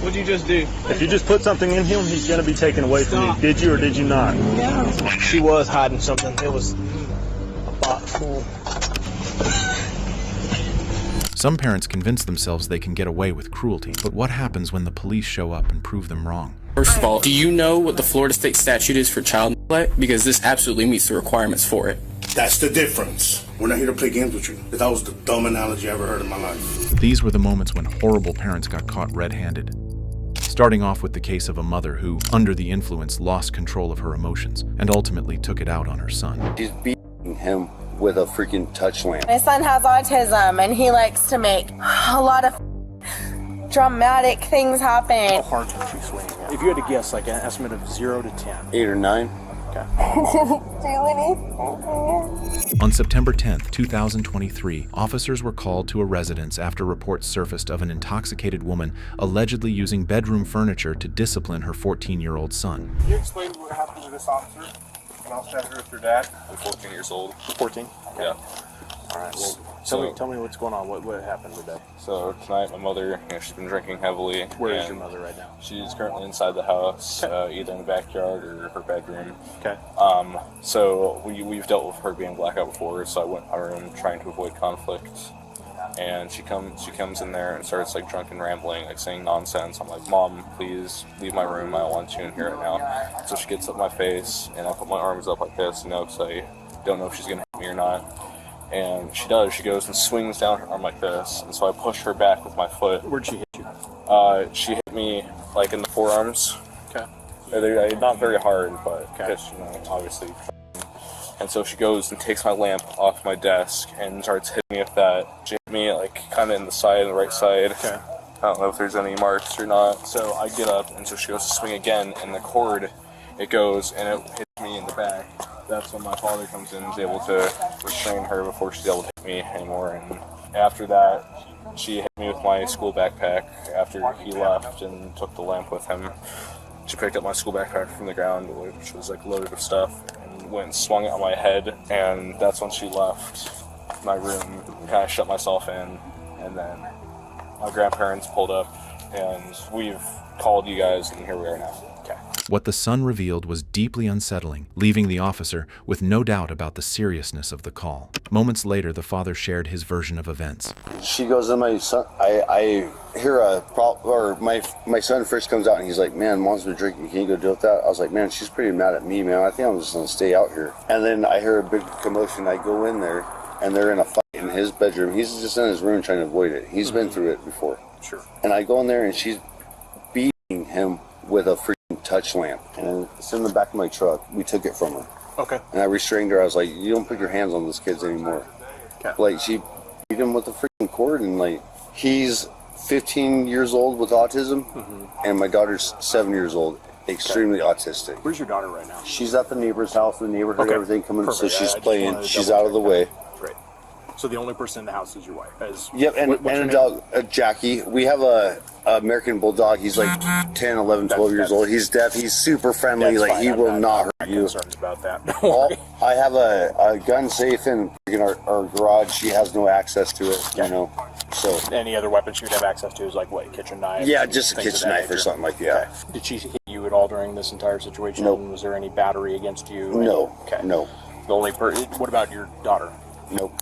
What'd you just do? If you just put something in him, he's going to be taken away from you. Did you or did you not? Yeah. She was hiding something. It was a box full. Some parents convince themselves they can get away with cruelty, but what happens when the police show up and prove them wrong? First of all, do you know what the Florida state statute is for child neglect? Because this absolutely meets the requirements for it. That's the difference. We're not here to play games with you. That was the dumb analogy I ever heard in my life. These were the moments when horrible parents got caught red-handed. Starting off with the case of a mother who, under the influence, lost control of her emotions and ultimately took it out on her son. She's beating him with a freaking touch lamp. My son has autism and he likes to make a lot of dramatic things happen. How hard can she swing? If you had to guess, like an estimate of 0 to 10. 8 or 9. Do anything. On September 10th, 2023, officers were called to a residence after reports surfaced of an intoxicated woman allegedly using bedroom furniture to discipline her 14-year-old son. Can you explain what happened to this officer? And I'll chat her with your dad. I'm 14 years old. 14? Yeah. All right, well, tell me what's going on. What happened today? So tonight, my mother, she's been drinking heavily. Where is your mother right now? She's currently inside the house, either in the backyard or her bedroom. Okay. So we've dealt with her being blackout before, so I went in my room trying to avoid conflict. And she comes in there and starts like drunk and rambling, like saying nonsense. I'm like, Mom, please leave my room. I don't want you in here right now. So she gets up my face, and I put my arms up like this, because I don't know if she's gonna hit me or not. And she does. She goes and swings down her arm like this, and so I push her back with my foot. Where'd she hit you? She hit me like in the forearms. Okay. Not very hard, but just, obviously. And so she goes and takes my lamp off my desk and starts hitting me with that. She hit me like kind of in the side, the right side. Okay. I don't know if there's any marks or not. So I get up, and so she goes to swing again, and the cord, it goes and it hits me in the back. That's when my father comes in and is able to restrain her before she's able to hit me anymore. And after that, she hit me with my school backpack after he left and took the lamp with him. She picked up my school backpack from the ground, which was like loaded with stuff, and went and swung it on my head. And that's when she left my room, kind of shut myself in. And then my grandparents pulled up, and we've called you guys, and here we are now. Okay. What the son revealed was deeply unsettling, leaving the officer with no doubt about the seriousness of the call. Moments later, the father shared his version of events. She goes to my son. I hear my son first comes out and he's like, "Man, Mom's been drinking. Can you go deal with that?" I was like, "Man, she's pretty mad at me, man. I think I'm just gonna stay out here." And then I hear a big commotion. I go in there, and they're in a fight in his bedroom. He's just in his room trying to avoid it. He's been through it before. Sure. And I go in there, and she's beating him with a freaking touch lamp, and it's in the back of my truck. We took it from her. Okay. And I restrained her. I was like, "You don't put your hands on those kids anymore." Okay. Like, she beat him with a freaking cord, and like, he's 15 years old with autism, and my daughter's 7 years old, extremely autistic. Where's your daughter right now? She's at the neighbor's house. The neighbor heard everything coming, Perfect. so she's I playing. She's out of the way. Great. So the only person in the house is your wife. Yep, and a dog, Jackie. We have a American Bulldog. He's like 10, 11, 12 years old. He's deaf. He's super friendly. Like, he will not hurt you. Concerns about that. I have a gun safe in our garage. She has no access to it, So any other weapons she would have access to is like what, kitchen knife? Yeah, just a kitchen knife or something like that. Okay. Did she hit you at all during this entire situation? Nope. Was there any battery against you? No. Okay. No. The only what about your daughter? Nope.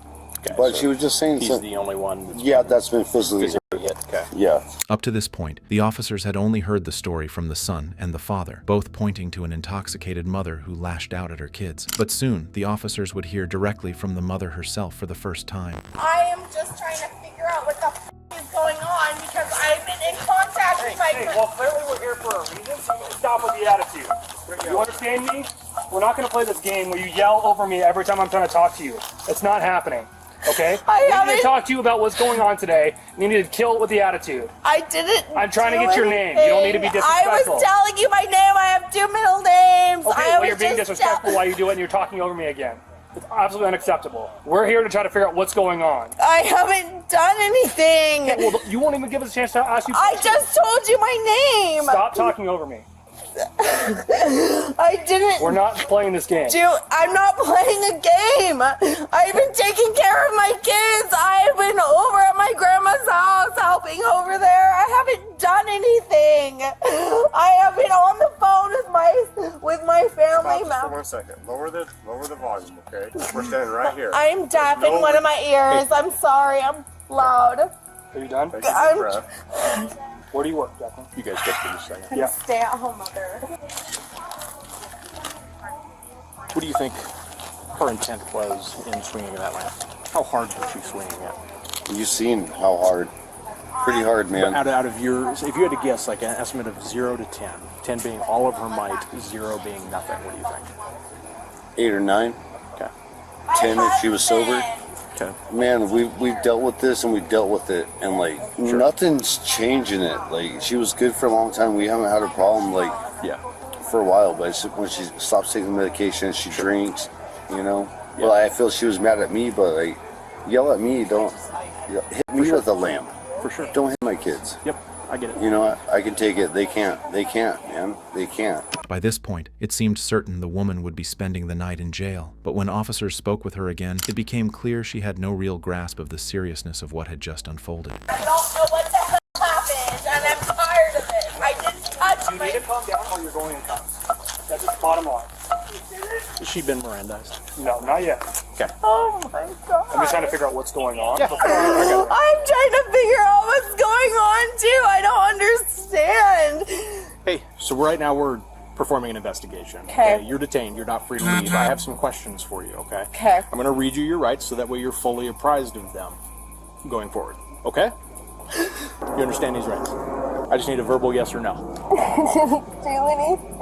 Okay, but so she was just saying he's the only one that's been physically hit. Okay. Yeah. Up to this point, the officers had only heard the story from the son and the father, both pointing to an intoxicated mother who lashed out at her kids. But soon, the officers would hear directly from the mother herself for the first time. I am just trying to figure out what the is going on because I've been in contact with my well, clearly we're here for a reason, so stop with the attitude. You understand me? We're not going to play this game where you yell over me every time I'm trying to talk to you. It's not happening. Okay? I need to talk to you about what's going on today. You need to kill it with the attitude. I didn't. I'm trying to get your name. You don't need to be disrespectful. I was telling you my name. I have 2 middle names. Okay, well, you're being disrespectful while you do it, and you're talking over me again. It's absolutely unacceptable. We're here to try to figure out what's going on. I haven't done anything. Okay, well, you won't even give us a chance to ask you questions. I just told you my name. Stop talking over me. I didn't. We're not playing this game. I'm not playing a game. I've been taking care of my kids. I've been over at my grandma's house helping over there. I haven't done anything. anything. I have been on the phone with my family Just for 1 second. Lower the volume, okay? We're standing right here. I'm deaf in one of my ears. I'm sorry. I'm loud. Are you done? Take a deep breath. Where do you work, Jacqueline? You guys get through this second. I'm a stay-at-home mother. What do you think her intent was in swinging that lamp? How hard was she swinging it? You've seen how hard. Pretty hard, man. Out of your, if you had to guess, like an estimate of 0 to 10, 10 being all of her might, 0 being nothing, what do you think? 8 or 9. Okay. 10 if she was sober. Okay. Man, we've dealt with this and we dealt with it, and like nothing's changing it. Like she was good for a long time. We haven't had a problem for a while, but when she stops taking medication, she drinks. You know. Yeah. Well, I feel she was mad at me, but like yell at me, don't hit me with a lamp. For sure. Don't hit my kids. Yep, I get it. You know, I can take it. They can't, man. They can't. By this point, it seemed certain the woman would be spending the night in jail. But when officers spoke with her again, it became clear she had no real grasp of the seriousness of what had just unfolded. I don't know what the hell happened, and I'm tired of it. I didn't touch You need to calm down while you're going in cuffs. That's the bottom line. Has she been Mirandized? No, not yet. Okay. Oh my God. I'm just trying to figure out what's going on. I'm trying to figure out what's going on too. I don't understand. Hey, so right now we're performing an investigation. Okay. You're detained. You're not free to leave. I have some questions for you, okay? Okay. I'm going to read you your rights so that way you're fully apprised of them going forward, okay? You understand these rights? I just need a verbal yes or no. Do anything?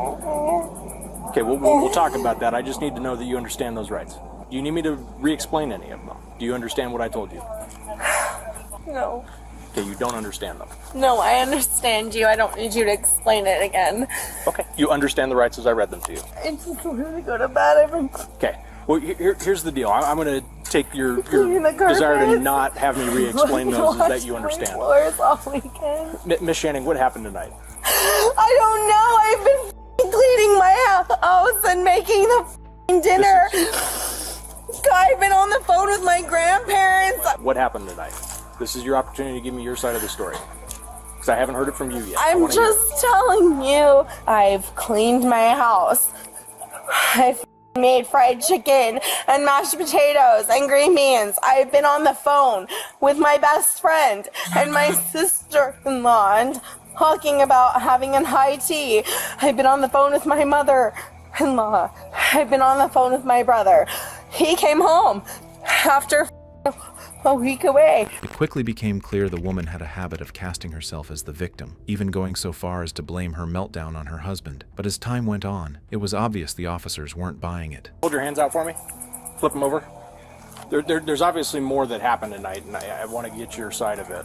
Okay, we'll talk about that. I just need to know that you understand those rights. Do you need me to re-explain any of them? Do you understand what I told you? No. Okay, you don't understand them. No, I understand you. I don't need you to explain it again. Okay, you understand the rights as I read them to you. I just want to go to bed. Okay, well, here's the deal. I'm going to take your desire to not have me re-explain those as that you understand. Floors all weekend. Miss Shannon, what happened tonight? I don't know. I've been cleaning my house and making the dinner. I've been on the phone with my grandparents. What happened tonight? This is your opportunity to give me your side of the story. Because I haven't heard it from you yet. I'm just telling you, I've cleaned my house. I've made fried chicken and mashed potatoes and green beans. I've been on the phone with my best friend and my sister-in-law and talking about having an high tea. I've been on the phone with my mother-in-law. I've been on the phone with my brother. He came home after a week away. It quickly became clear the woman had a habit of casting herself as the victim, even going so far as to blame her meltdown on her husband. But as time went on, it was obvious the officers weren't buying it. Hold your hands out for me. Flip them over. There's obviously more that happened tonight, and I want to get your side of it.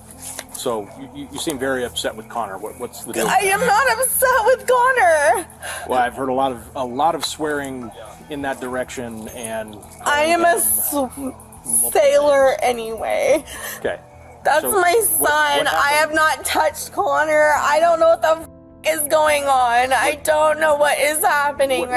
So you seem very upset with Connor. What's the deal? I am not upset with Connor. Well, I've heard a lot of swearing in that direction, and I am a sailor anyway. Okay. That's so my son. What I have not touched Connor. I don't know what the is going on. I don't know what is happening what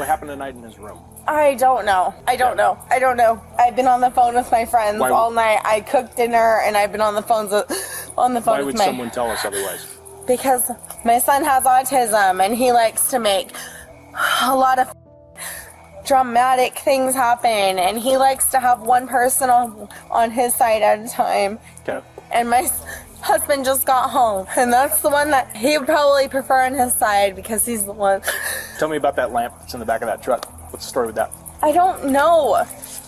happened tonight in his room? I don't know. I don't know. I've been on the phone with my friends all night. I cooked dinner and I've been on the phone with Why would someone tell us otherwise? Because my son has autism and he likes to make a lot of dramatic things happen, and he likes to have one person on his side at a time. Okay. And my husband just got home, and that's the one that he would probably prefer on his side because he's the one. Tell me about that lamp that's in the back of that truck. What's the story with that? I don't know.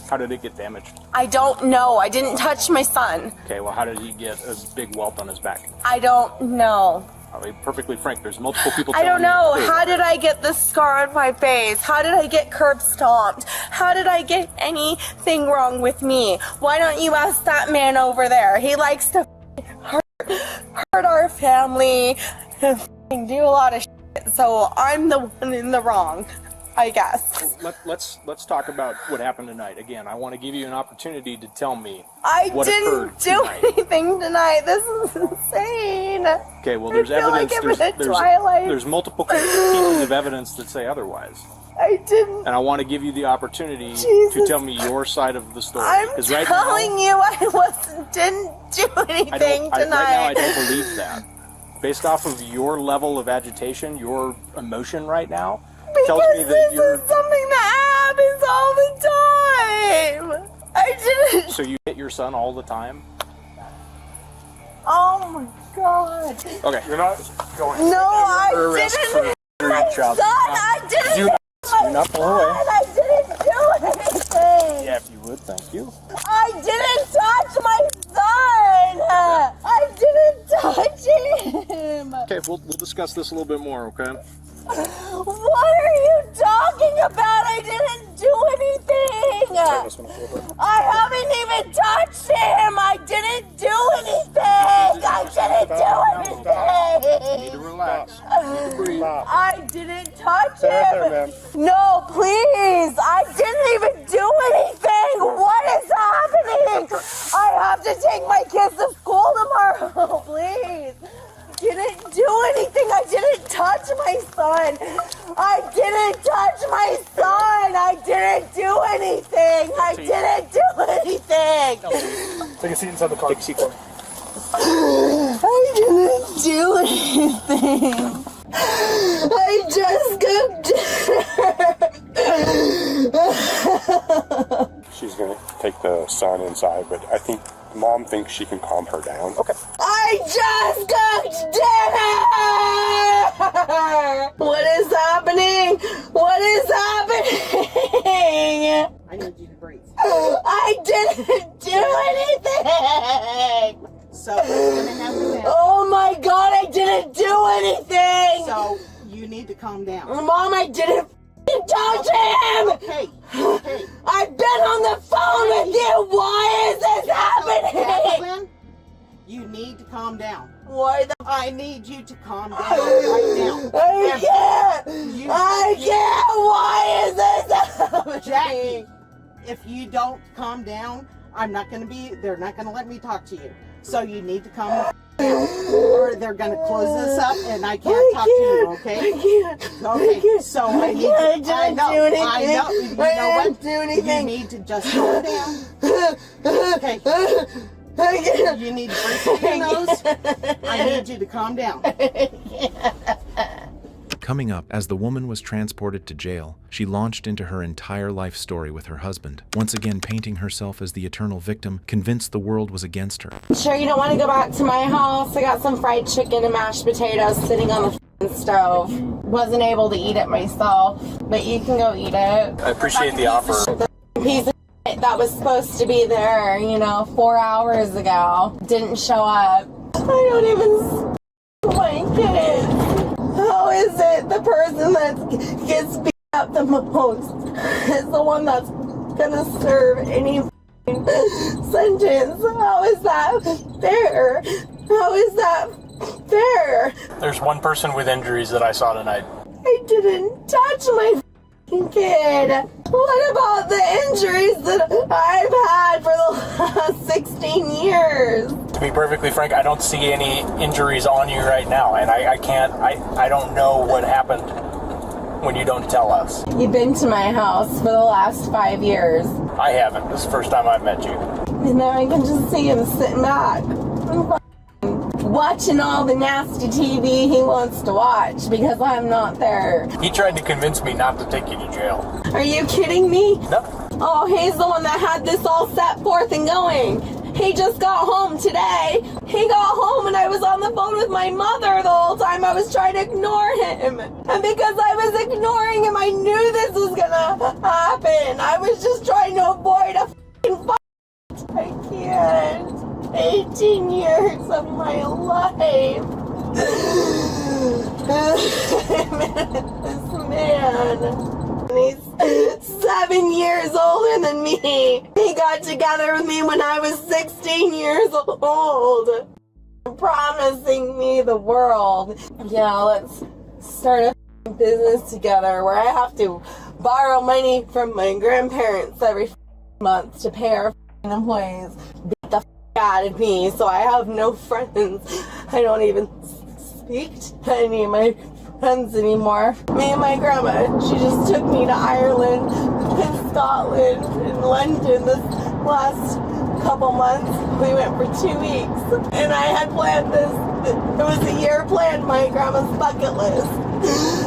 How did it get damaged? I don't know. I didn't touch my son. Okay, well, how did he get a big welt on his back? I don't know. I'll be perfectly frank, there's multiple people I don't know. me. How did I get this scar on my face? How did I get curb stomped? How did I get anything wrong with me? Why don't you ask that man over there? He likes to hurt our family and do a lot of shit. So I'm the one in the wrong, I guess. Let's talk about what happened tonight. Again, I want to give you an opportunity to tell me I what didn't do anything tonight. This is insane. Okay, well, there's evidence. Like there's multiple pieces of evidence that say otherwise. I didn't. And I want to give you the opportunity to tell me your side of the story. I'm telling you, I didn't do anything tonight. Right now, I don't believe that. Based off of your level of agitation, your emotion right now, because tells me that this is something that happens all the time. I didn't. So you hit your son all the time? Oh my God. Okay. You're not going. No, I didn't. My son, I didn't. Do not pull away. I didn't do anything. Yeah, if you would, thank you. I didn't touch my son. I didn't touch him. Okay, we'll discuss this a little bit more, okay? What are you talking about? I didn't do anything. I haven't even touched him. I didn't do anything. I didn't do anything. You need to relax. You need to breathe. I didn't touch him. No, please. I didn't even do anything. What is happening? I have to take my kids to school tomorrow. Please. Didn't do anything. I didn't touch my son. I didn't touch my son. I didn't do anything. I didn't do anything. Take a seat inside the car. Take a seat for me. I didn't do anything. I just got. She's going to take the son inside, but I think Mom thinks she can calm her down. Okay. I just cooked dinner! What is happening? What is happening? I need you to breathe. I didn't do anything! So, we're going to have to now. Oh my God, I didn't do anything! So, you need to calm down. Mom, I didn't touch him! Okay, okay. I've been on the phone with you! Why is this happening? Jacqueline, you need to calm down. Why the I need you to calm down right now. I can't! I can't! Why is this happening? Jackie, if you don't calm down, they're not going to let me talk to you. So you need to calm down. Or they're going to close this up and I can't talk to you, okay? I can't. Okay, so I need I to, didn't do anything. I know, you know I what? didn't do anything. You need to just calm down. Okay. I can't. You need to breathe through your nose. I need you to calm down. Coming up, as the woman was transported to jail, she launched into her entire life story with her husband, once again painting herself as the eternal victim, convinced the world was against her. Sure you don't want to go back to my house? I got some fried chicken and mashed potatoes sitting on the stove. Wasn't able to eat it myself, but you can go eat it. I appreciate the offer. The piece of that was supposed to be there, 4 hours ago, didn't show up. I don't even my kids. How is it the person that gets beat up the most is the one that's gonna serve any sentence? How is that fair? How is that fair? There's one person with injuries that I saw tonight. I didn't touch my kid. What about the injuries that I've had for the last 16 years? To be perfectly frank, I don't see any injuries on you right now, and I don't know what happened when you don't tell us. You've been to my house for the last 5 years. I haven't. This is the first time I've met you. And now I can just see him sitting back, watching all the nasty TV he wants to watch because I'm not there. He tried to convince me not to take you to jail. Are you kidding me? No. Oh, he's the one that had this all set forth and going. He just got home today. He got home and I was on the phone with my mother the whole time. I was trying to ignore him. And because I was ignoring him, I knew this was gonna happen. I was just trying to avoid a f***ing fight. I can't. 18 years of my life. This man. He's 7 years older than me. He got together with me when I was 16 years old. Promising me the world. Yeah, let's start a business together where I have to borrow money from my grandparents every month to pay our employees. Beat the out of me, so I have no friends. I don't even speak to any of my friends anymore. Me and my grandma, she just took me to Ireland and Scotland and London this last couple months. We went for 2 weeks and I had planned this It was a year planned my grandma's bucket list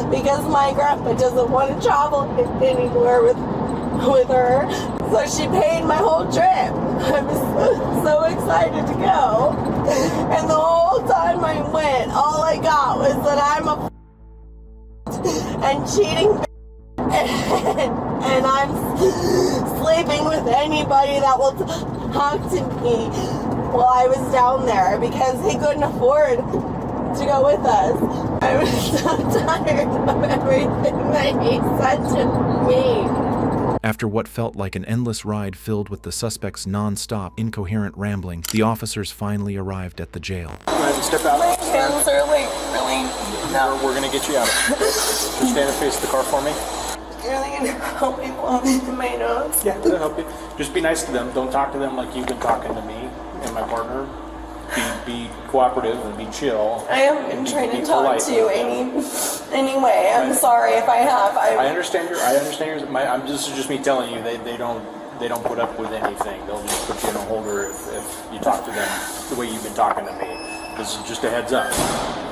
because my grandpa doesn't want to travel anymore with her. So she paid my whole trip. I was so excited to go. And the whole time I went, all I got was that I'm a and cheating and I'm sleeping with anybody that will talk to me while I was down there because he couldn't afford to go with us. I was so tired of everything that he said to me. After what felt like an endless ride filled with the suspect's non-stop, incoherent rambling, the officers finally arrived at the jail. Step out. My hands are like really... No. We're going to get you out. Just stand and face the car for me. You're really going to help me blow my nose? Yeah, that'll help you. Just be nice to them. Don't talk to them like you've been talking to me and my partner. Be cooperative and be chill. I have been trying to talk to you anyway. I'm sorry if I have. I understand your. This is just me telling you. They don't put up with anything. They'll just put you in a holder if you talk to them the way you've been talking to me. This is just a heads up.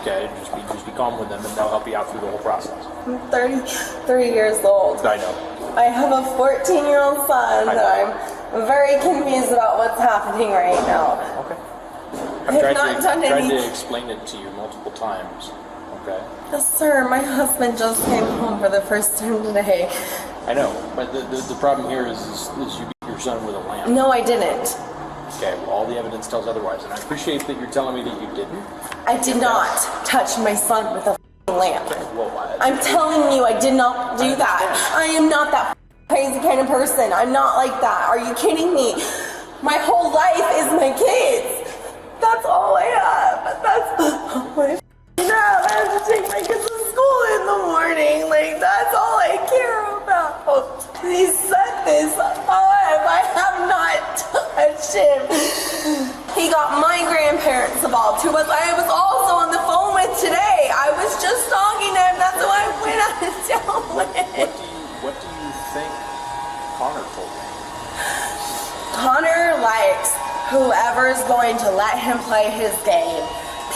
Okay, just be calm with them, and they'll help you out through the whole process. I'm 33 years old. I know. I have a 14-year-old son that I'm very confused about what's happening right now. Okay. I've tried to explain it to you multiple times. Okay. Yes, sir. My husband just came home for the first time today. I know, but the problem here is you beat your son with a lamp. No, I didn't. Okay, well, all the evidence tells otherwise, and I appreciate that you're telling me that you didn't. I did not touch my son with a lamp. Okay, well, I'm telling you, I did not do that. I am not that crazy kind of person. I'm not like that. Are you kidding me? My whole life is my kids. That's all I have. That's all I have. I have to take my kids to school in the morning. Like, that's all I care about. He set this up. I have not touched him. He got my grandparents involved, who I was also on the phone with today. I was just talking to him. That's who I went out of town with. What do you think Connor told you? Connor likes whoever's going to let him play his game,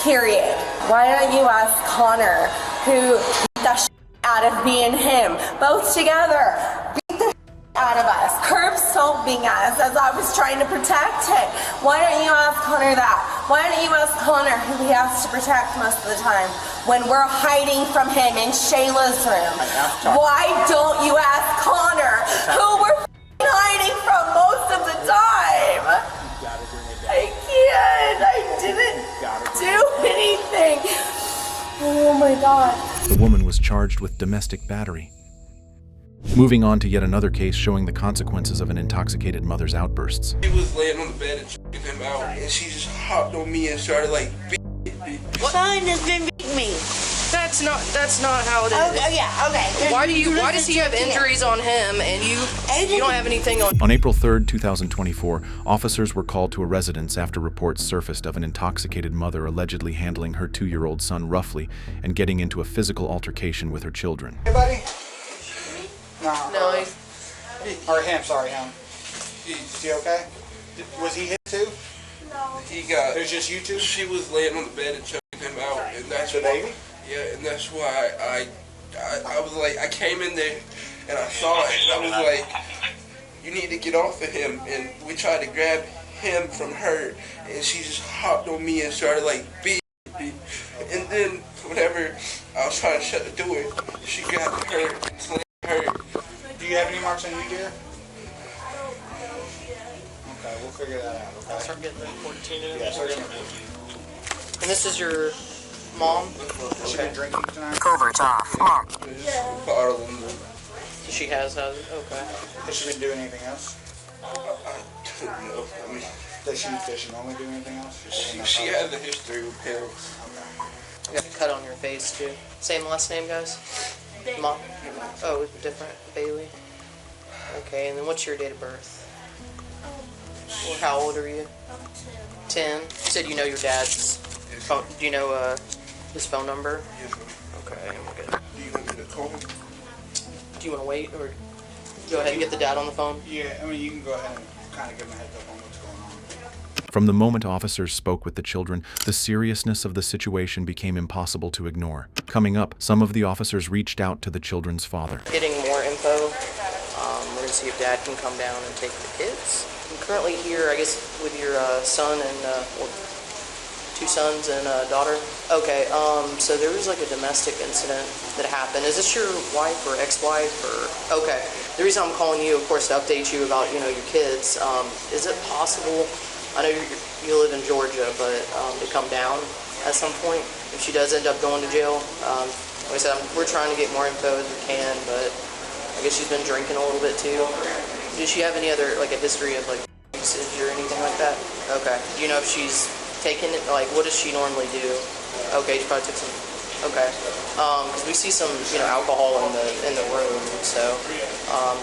period. Why don't you ask Connor, who beat the shit out of me and him, both together, beat the shit out of us, curb stomping us as I was trying to protect him. Why don't you ask Connor that? Why don't you ask Connor who he has to protect most of the time when we're hiding from him in Shayla's room? Why don't you ask Connor who we're hiding from most of the time? I can't. I didn't do anything. Oh my God. The woman was charged with domestic battery. Moving on to yet another case showing the consequences of an intoxicated mother's outbursts. She was laying on the bed and checking him out, and she just hopped on me and started like beating me. Son has been beating me. That's not how it is. Oh yeah, okay. Why does he have injuries on him and you don't have anything on? On April 3rd, 2024, officers were called to a residence after reports surfaced of an intoxicated mother allegedly handling her 2-year-old son roughly and getting into a physical altercation with her children. Hey, buddy? No, or him, sorry, him. Is he okay? Was he hit too? No. It was just you two? She was laying on the bed and checking him out, and that's the baby? Yeah, and that's why I was like, I came in there and I saw it, and I was like, you need to get off of him, and we tried to grab him from her, and she just hopped on me and started like beating me, and then whenever I was trying to shut the door, she grabbed her and slammed her. Do you have any marks on you, dear? Okay, we'll figure that out, okay? Start getting the 14 in. Yeah, start getting And this is your mom? Has she been drinking tonight? Covert's off. Mom. She has, okay. Has she been doing anything else? I don't know. I mean, does she normally do anything else? She has a history with pills. You got a cut on your face too. Same last name, guys? Mom? Oh, different. Bailey. Okay, and then what's your date of birth? Or how old are you? 10. You said you know your dad's phone. Do you know his phone number? Yes, ma'am. Okay, we're good. Do you want me to call him? Do you want to wait or go ahead and get the dad on the phone? Yeah, I mean, you can go ahead and kind of give him a heads up on what's going on. From the moment officers spoke with the children, the seriousness of the situation became impossible to ignore. Coming up, some of the officers reached out to the children's father. Getting more info. We're going to see if Dad can come down and take the kids. I'm currently here, I guess, with your son and, well, 2 sons and a daughter. Okay, so there was like a domestic incident that happened. Is this your wife or ex-wife or? Okay. The reason I'm calling you, of course, to update you about, you know, your kids. Is it possible, I know you live in Georgia, but to come down at some point if she does end up going to jail? Like I said, we're trying to get more info as we can, but I guess she's been drinking a little bit too. Does she have any other, like a history of like usage or anything like that? Okay. Do you know if she's taken it, like what does she normally do? Okay, she probably took some, okay. Because we see some, you know, alcohol in the room, so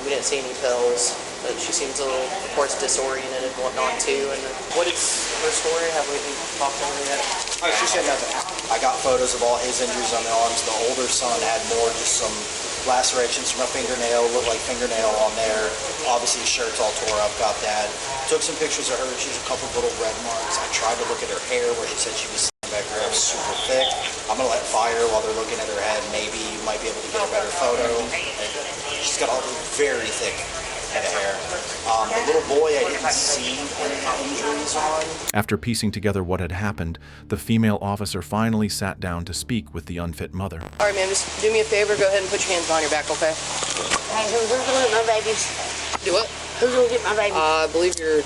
we didn't see any pills, but she seems a little, of course, disoriented and whatnot too. And what is her story? Have we even talked to her yet? She said nothing. I got photos of all his injuries on the arms. The older son had more, just some lacerations from a fingernail, looked like fingernail on there. Obviously his shirt's all tore up, got that. Took some pictures of her. She's a couple little red marks. I tried to look at her hair where she said she was back her hair was super thick. I'm gonna let fire while they're looking at her head. Maybe you might be able to get a better photo. She's got all very thick head of hair. The little boy I didn't see any injuries on. After piecing together what had happened, the female officer finally sat down to speak with the unfit mother. All right, ma'am, just do me a favor. Go ahead and put your hands behind your back, okay? Hey, who's gonna get my babies? Do what? Who's gonna get my baby? I believe your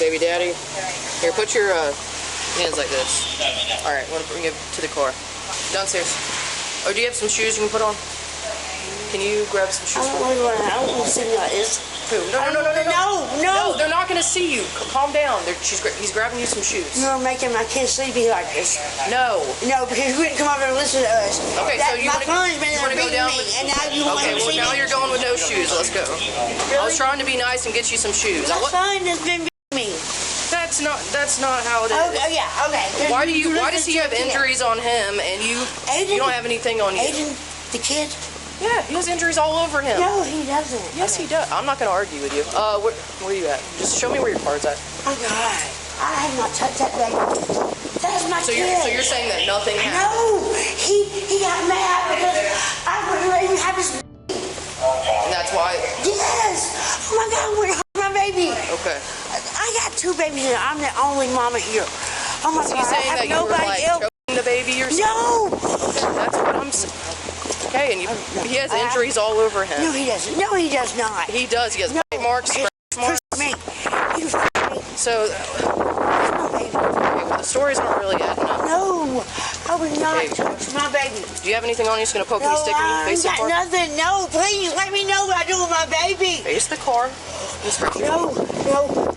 baby daddy. Here, put your hands like this. All right, want to bring you to the car. Downstairs. Or do you have some shoes you can put on? Can you grab some shoes for me? I don't want to see me like this. Who? No, they're not going to see you. Calm down. He's grabbing you some shoes. You're making my kids sleepy like this. No, because you wouldn't come over and listen to us. Okay, so you want to go down with... And now you want okay, well now you're going with no shoes. Let's go. Really? I was trying to be nice and get you some shoes. My son has been beating me. That's not how it is. Oh yeah, okay. Why does he have injuries on him and you don't have anything on you? Aiden, the kid. Yeah, he has injuries all over him. No, he doesn't. Yes, he does. I'm not going to argue with you. Where are you at? Just show me where your car's at. Oh, God. I have not touched that baby. That's my kid. So you're saying that nothing happened? No, he got mad because I wouldn't let him have his And that's why? Yes. Oh, my God, I wouldn't hurt my baby. Okay. I got 2 babies here. I'm the only mama here. Oh, my God. He's saying that you were, like, choking the baby or something? No. Okay, that's what I'm saying. Okay, and he has injuries all over him. No, he doesn't. No, he does not. He does. He has bite marks, scratch marks. Me. So, okay, well, the story's not really adding up. No, I would not touch my baby. Do you have anything on you that's going to poke me, stick me, face the car? Nothing. No, please, let me know what I do with my baby. Face the car. No,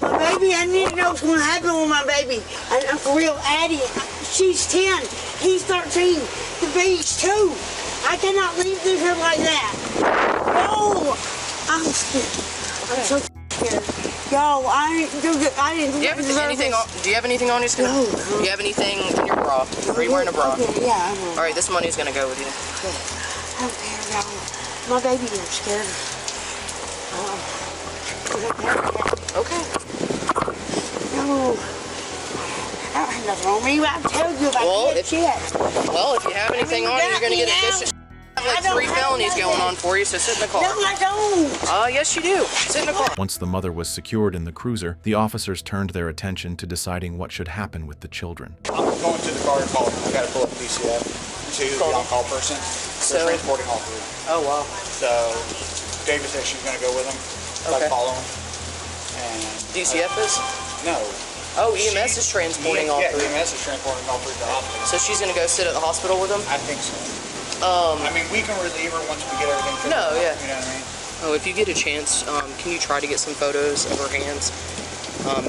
my baby, I need to know what's going to happen with my baby. I'm for real, Addie. She's 10. He's 13. The baby's 2. I cannot leave this here like that. No! I'm so scared. Yo, I didn't do you have anything on, do you have anything on you? No. Do you have anything in your bra? Are you wearing a bra? Okay, yeah, I know. Alright, this money's gonna go with you. I don't care, y'all. My baby is scared. Okay. No. I don't have nothing on me. I told you about shit. Well, if you have anything on you, you're going to get addition. You have like 3 felonies going on for you, so sit in the car. No, I don't. Yes, you do. Sit in the car. Once the mother was secured in the cruiser, the officers turned their attention to deciding what should happen with the children. I'm going to the car and call. I got to pull up the DCF to the on-call person. They're transporting all 3. Oh, wow. So, David said she was going to go with them. Okay. Like, follow them. And DCF is? No. Oh, EMS is transporting all 3. Yeah, EMS is transporting all 3 to the hospital. So she's going to go sit at the hospital with them? I think so. I mean, we can relieve her once we get everything figured out. Yeah. You know what I mean? Oh, if you get a chance, can you try to get some photos of her hands?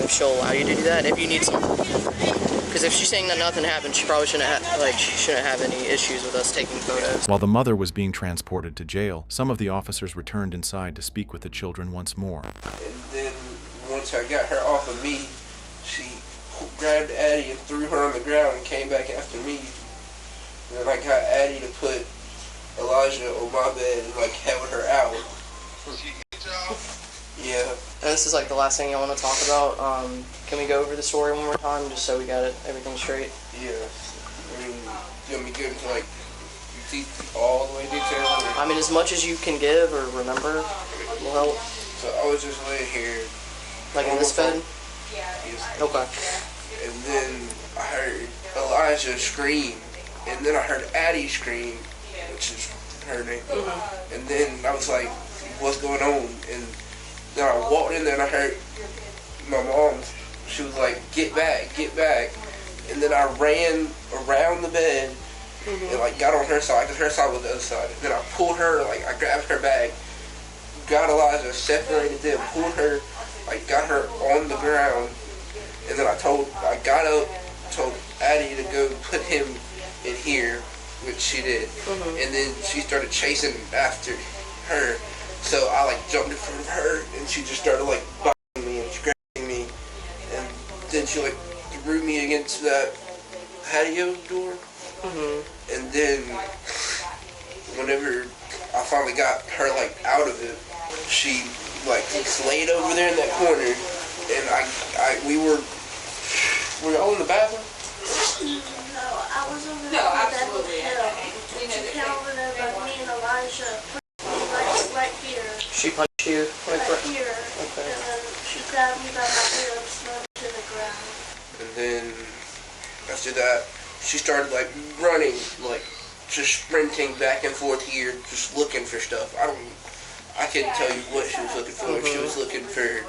If she'll allow you to do that, if you need some. Because if she's saying that nothing happened, she probably shouldn't have any issues with us taking photos. While the mother was being transported to jail, some of the officers returned inside to speak with the children once more. And then once I got her off of me, she grabbed Addie and threw her on the ground and came back after me. And then I got Addie to put Elijah on my bed and like held her out. Yeah. And this is like the last thing I want to talk about. Can we go over the story one more time, just so we got everything straight? Yeah. I mean, you want me to give it to like all the way detailed? I mean, as much as you can give or remember will help. So I was just laying here. Like in this bed? Yes. Okay. And then I heard Elijah scream, and then I heard Addie scream, which is her name. And then I was like, what's going on? And then I walked in there and I heard my mom, she was like, get back, get back. And then I ran around the bed and like got on her side, because her side was the other side. And then I pulled her, like I grabbed her bag, got Elijah, separated them, pulled her, like got her on the ground. And then I got up, told Addie to go put him in here, which she did. And then she started chasing after her. So I like jumped in front of her, and she just started like biting me and scratching me. And then she like threw me against that patio door. And then whenever I finally got her like out of it, she like laid over there in that corner, and we were all in the bathroom? No, I was over there on that hill. She came over there by me and Elijah, right here. She punched you? Right here. Okay. And then she grabbed me by my ear and slammed me to the ground. And then after that, she started like running, like just sprinting back and forth here, just looking for stuff. I couldn't tell you what she was looking for. If she was looking for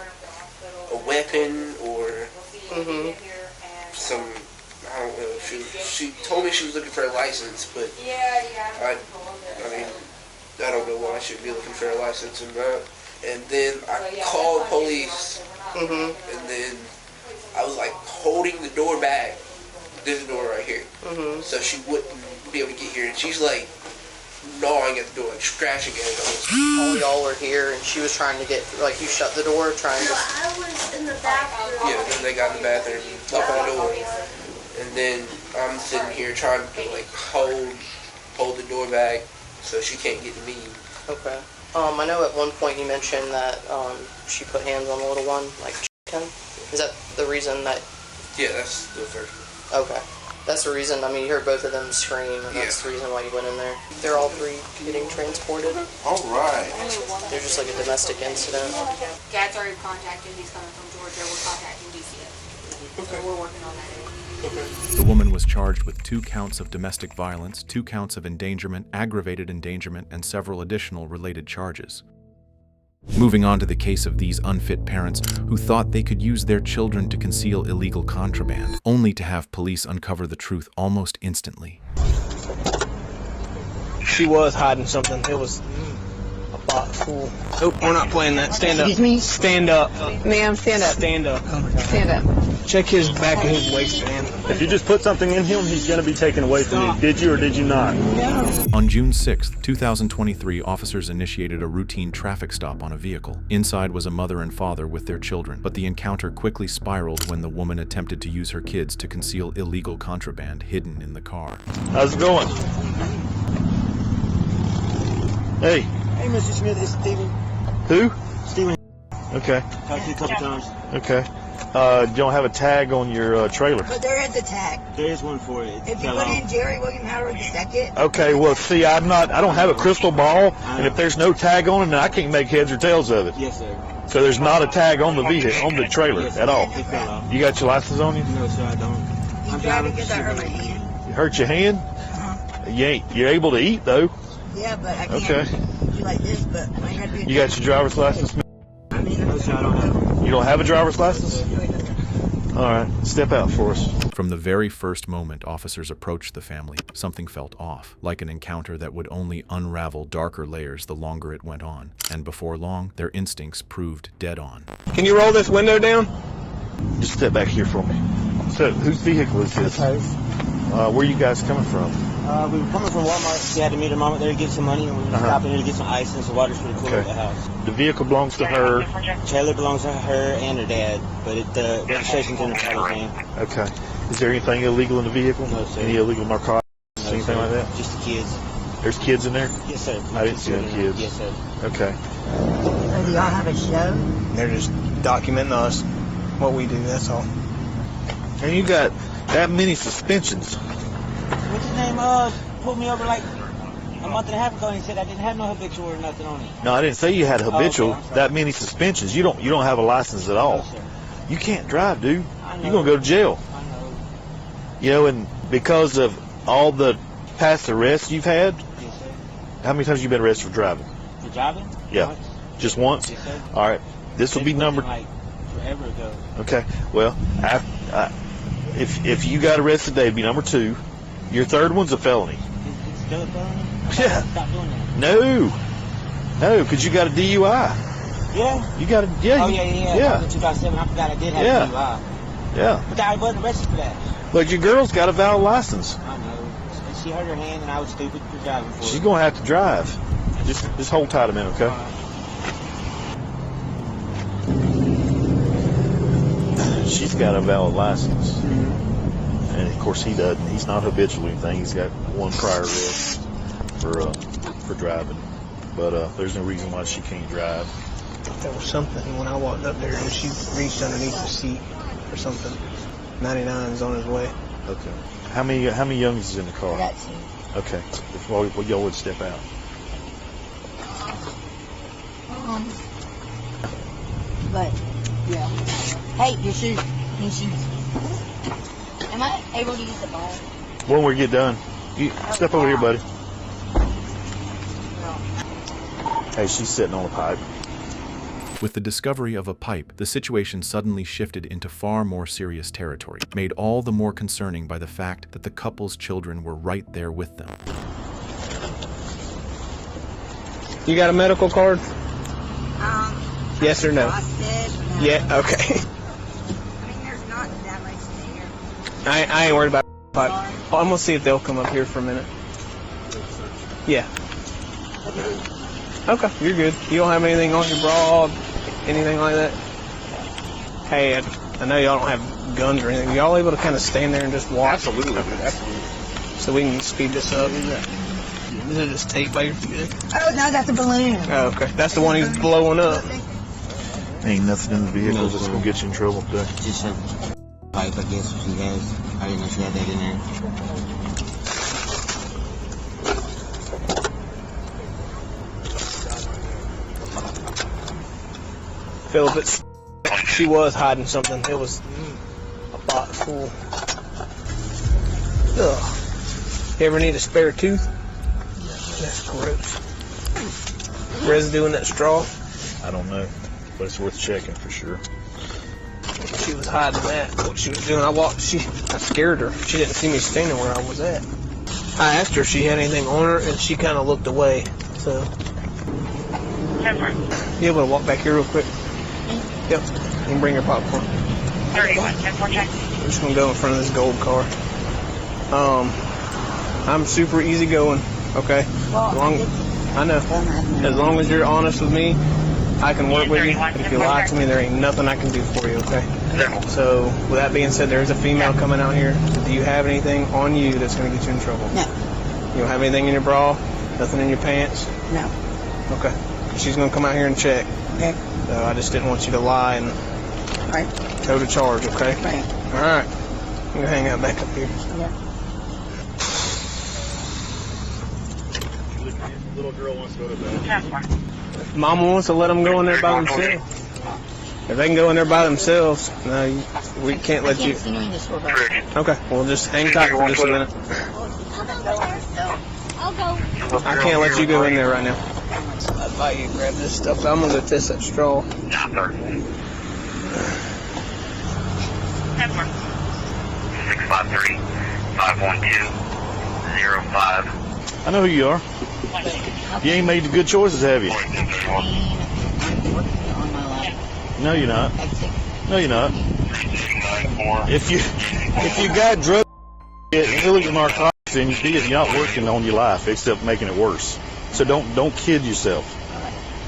a weapon or some, I don't know. She told me she was looking for a license, but I mean, I don't know why she'd be looking for a license and that. And then I called police, and then I was like holding the door back, this door right here, so she wouldn't be able to get here. And she's like gnawing at the door, like scratching at it. All y'all were here, and she was trying to get, like, you shut the door, trying to... No, I was in the bathroom. Yeah, then they got in the bathroom, opened the door, and then I'm sitting here trying to like hold the door back so she can't get to me. Okay. I know at one point you mentioned that she put hands on the little one, like him. Is that the reason that... Yeah, that's the first one. Okay. That's the reason, I mean, you heard both of them scream, and that's the reason why you went in there. They're all three getting transported. All right. They're just like a domestic incident. Dad's already contacted. He's coming from Georgia. We're contacting DCF. So we're working on that. The woman was charged with 2 counts of domestic violence, 2 counts of endangerment, aggravated endangerment, and several additional related charges. Moving on to the case of these unfit parents who thought they could use their children to conceal illegal contraband, only to have police uncover the truth almost instantly. She was hiding something. It was a box full. Oh, we're not playing that. Stand up. Excuse me? Stand up. Ma'am, stand up. Stand up. Stand up. Check his back of his waistband. If you just put something in him, he's going to be taken away from you. Did you or did you not? On June 6, 2023, officers initiated a routine traffic stop on a vehicle. Inside was a mother and father with their children, but the encounter quickly spiraled when the woman attempted to use her kids to conceal illegal contraband hidden in the car. How's it going? Hey. Hey, Mr. Smith, it's Steven. Who? Steven. Okay. Talked to you a couple times. Okay. You don't have a tag on your trailer. But there is a tag. There is one for it. If you put in Jerry William Howard, is that it? Okay, well, see, I don't have a crystal ball, and if there's no tag on it, then I can't make heads or tails of it. Yes, sir. So there's not a tag on the vehicle, on the trailer at all. You got your license on you? No, sir, I don't. I'm driving. Because I hurt my hand. You hurt your hand? You're able to eat though. Yeah, but I can't do like this. But I had to. You got your driver's license? I mean, no, sir, I don't have it. You don't have a driver's license? All right, step out for us. From the very first moment officers approached the family, something felt off, like an encounter that would only unravel darker layers the longer it went on. And before long, their instincts proved dead on. Can you roll this window down? Just step back here for me. So, whose vehicle is this? Where are you guys coming from? We were coming from Walmart. She had to meet her mom up there to get some money, and we were stopping here to get some ice and some water for the cooler at the house. The vehicle belongs to her. Trailer belongs to her and her dad, but the registration's in her father's name. Okay. Is there anything illegal in the vehicle? No, sir. Any illegal narcotics? No, anything sir. like that? Just the kids. There's kids in there? Yes, sir. I didn't see any kids. Yes, sir. Okay. Do y'all have a show? They're just documenting us, what we do, that's all. And you got that many suspensions. What's his name? Pulled me over like a month and a half ago and he said I didn't have no habitual or nothing on it. No, I didn't say you had habitual. Okay, that many suspensions. You don't have a license at all. No, sir. You can't drive, dude. I know. You're gonna go to jail. I know. You know, and because of all the past arrests you've had, Yes, sir. how many times have you been arrested for driving? For driving? Yeah. Once. Just once? Yes, sir. All right. This will be number. Like forever ago. Okay. Well, if you got arrested today, it'd be number 2. Your third one's a felony. It's still a felony? Yeah. Stop doing that. No, because you got a DUI. Yeah. You got a yeah. Oh yeah. That was in 2007. I forgot I did have a DUI. Yeah. But I wasn't arrested for that. But your girl's got a valid license. I know. And she hurt her hand, and I was stupid for driving for She's it. gonna have to drive. Just hold tight a minute, okay? She's got a valid license, and of course he doesn't. He's not habitual or anything. He's got 1 prior arrest for driving, but there's no reason why she can't drive. There was something when I walked up there and she reached underneath the seat or something. 99's on his way. Okay. How many youngins is in the car? I got 2. Okay. Well, y'all would step out. But, yeah. Hey, your shoes. New shoes. Am I able to use the ball? When we get done, you step over here, buddy. Hey, she's sitting on a pipe. With the discovery of a pipe, the situation suddenly shifted into far more serious territory, made all the more concerning by the fact that the couple's children were right there with them. You got a medical card? Yes or no? Yeah, okay. I mean, there's not that much there. I ain't worried about pipe. I'm gonna see if they'll come up here for a minute. Yeah. Okay, you're good. You don't have anything on your bra, anything like that? Hey, I know y'all don't have guns or anything. Y'all able to kind of stand there and just watch? Absolutely. So we can speed this up. Is it just tape by your feet? Oh, no, that's a balloon. Oh, okay. That's the one he's blowing up. Ain't nothing in the vehicle that's gonna get you in trouble today. Just a pipe, I guess, she has. I didn't know she had that in there. Philip, she was hiding something. It was a box full. Ugh. You ever need a spare tooth? That's gross. Residue in that straw? I don't know, but it's worth checking for sure. She was hiding that. What she was doing, I scared her. She didn't see me standing where I was at. I asked her if she had anything on her, and she kind of looked away. So, you able to walk back here real quick? Yep. You can bring your popcorn. 31, 10-4 check. I'm just gonna go in front of this gold car. I'm super easygoing. Okay. I know. As long as you're honest with me, I can work with you. But if you lie to me, there ain't nothing I can do for you. Okay. So, with that being said, there is a female coming out here. Do you have anything on you that's gonna get you in trouble? No. You don't have anything in your bra? Nothing in your pants? No. Okay. She's gonna come out here and check. Okay. So I just didn't want you to lie and go to charge, okay? Right. All right. I'm gonna hang out back up here. Yeah. Little girl wants to go to bed. Mama wants to let them go in there by themselves. If they can go in there by themselves, no, we can't let you. Okay, well just hang tight for just a minute. I'll go. I can't let you go in there right now. I'd buy you grab this stuff. I'm gonna go test that straw. 653-512-05. I know who you are. You ain't made the good choices, have you? No, you're not. No, you're not. If you got drug illegal narcotics and you're not working on your life except making it worse. So don't kid yourself.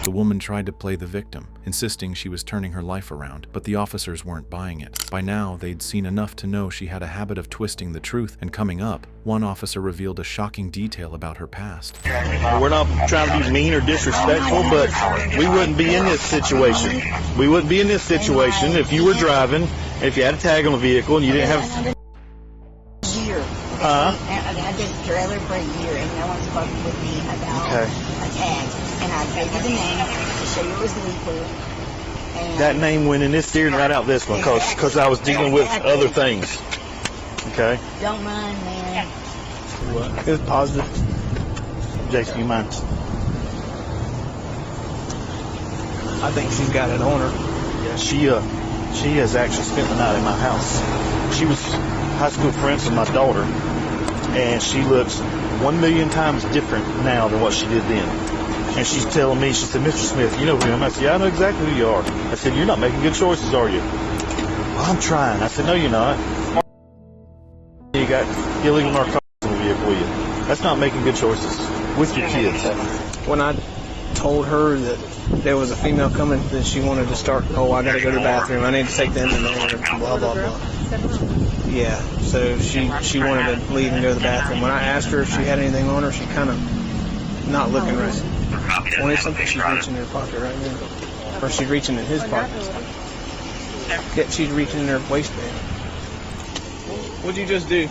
The woman tried to play the victim, insisting she was turning her life around, but the officers weren't buying it. By now, they'd seen enough to know she had a habit of twisting the truth, and coming up, one officer revealed a shocking detail about her past. We're not trying to be mean or disrespectful, but we wouldn't be in this situation. We wouldn't be in this situation if you were driving, if you had a tag on the vehicle, and you didn't have... I did a trailer for a year, and no one spoke with me about a tag. And I gave you the name to show you it was legal. That name went in this steering right out this one, because I was dealing with other things. Okay? Don't mind, man. What? It was positive. Jason, you mind? I think she's got it on her. Yeah, she has actually spent the night in my house. She was high school friends with my daughter, and she looks 1,000,000 times different now than what she did then. And she's telling me, she said, Mr. Smith, you know who I am? I said, yeah, I know exactly who you are. I said, you're not making good choices, are you? Well, I'm trying. I said, no, you're not. You got illegal narcotics in the vehicle with you. That's not making good choices with your kids. When I told her that there was a female coming, that she wanted to start, oh, I got to go to the bathroom, I need to take them in there, blah, blah, blah. Yeah, so she wanted to leave and go to the bathroom. When I asked her if she had anything on her, she kind of not looking right. Wanted something, she's reaching in her pocket right now. Or she's reaching in his pocket. Yeah, she's reaching in her waistband. What'd you just do?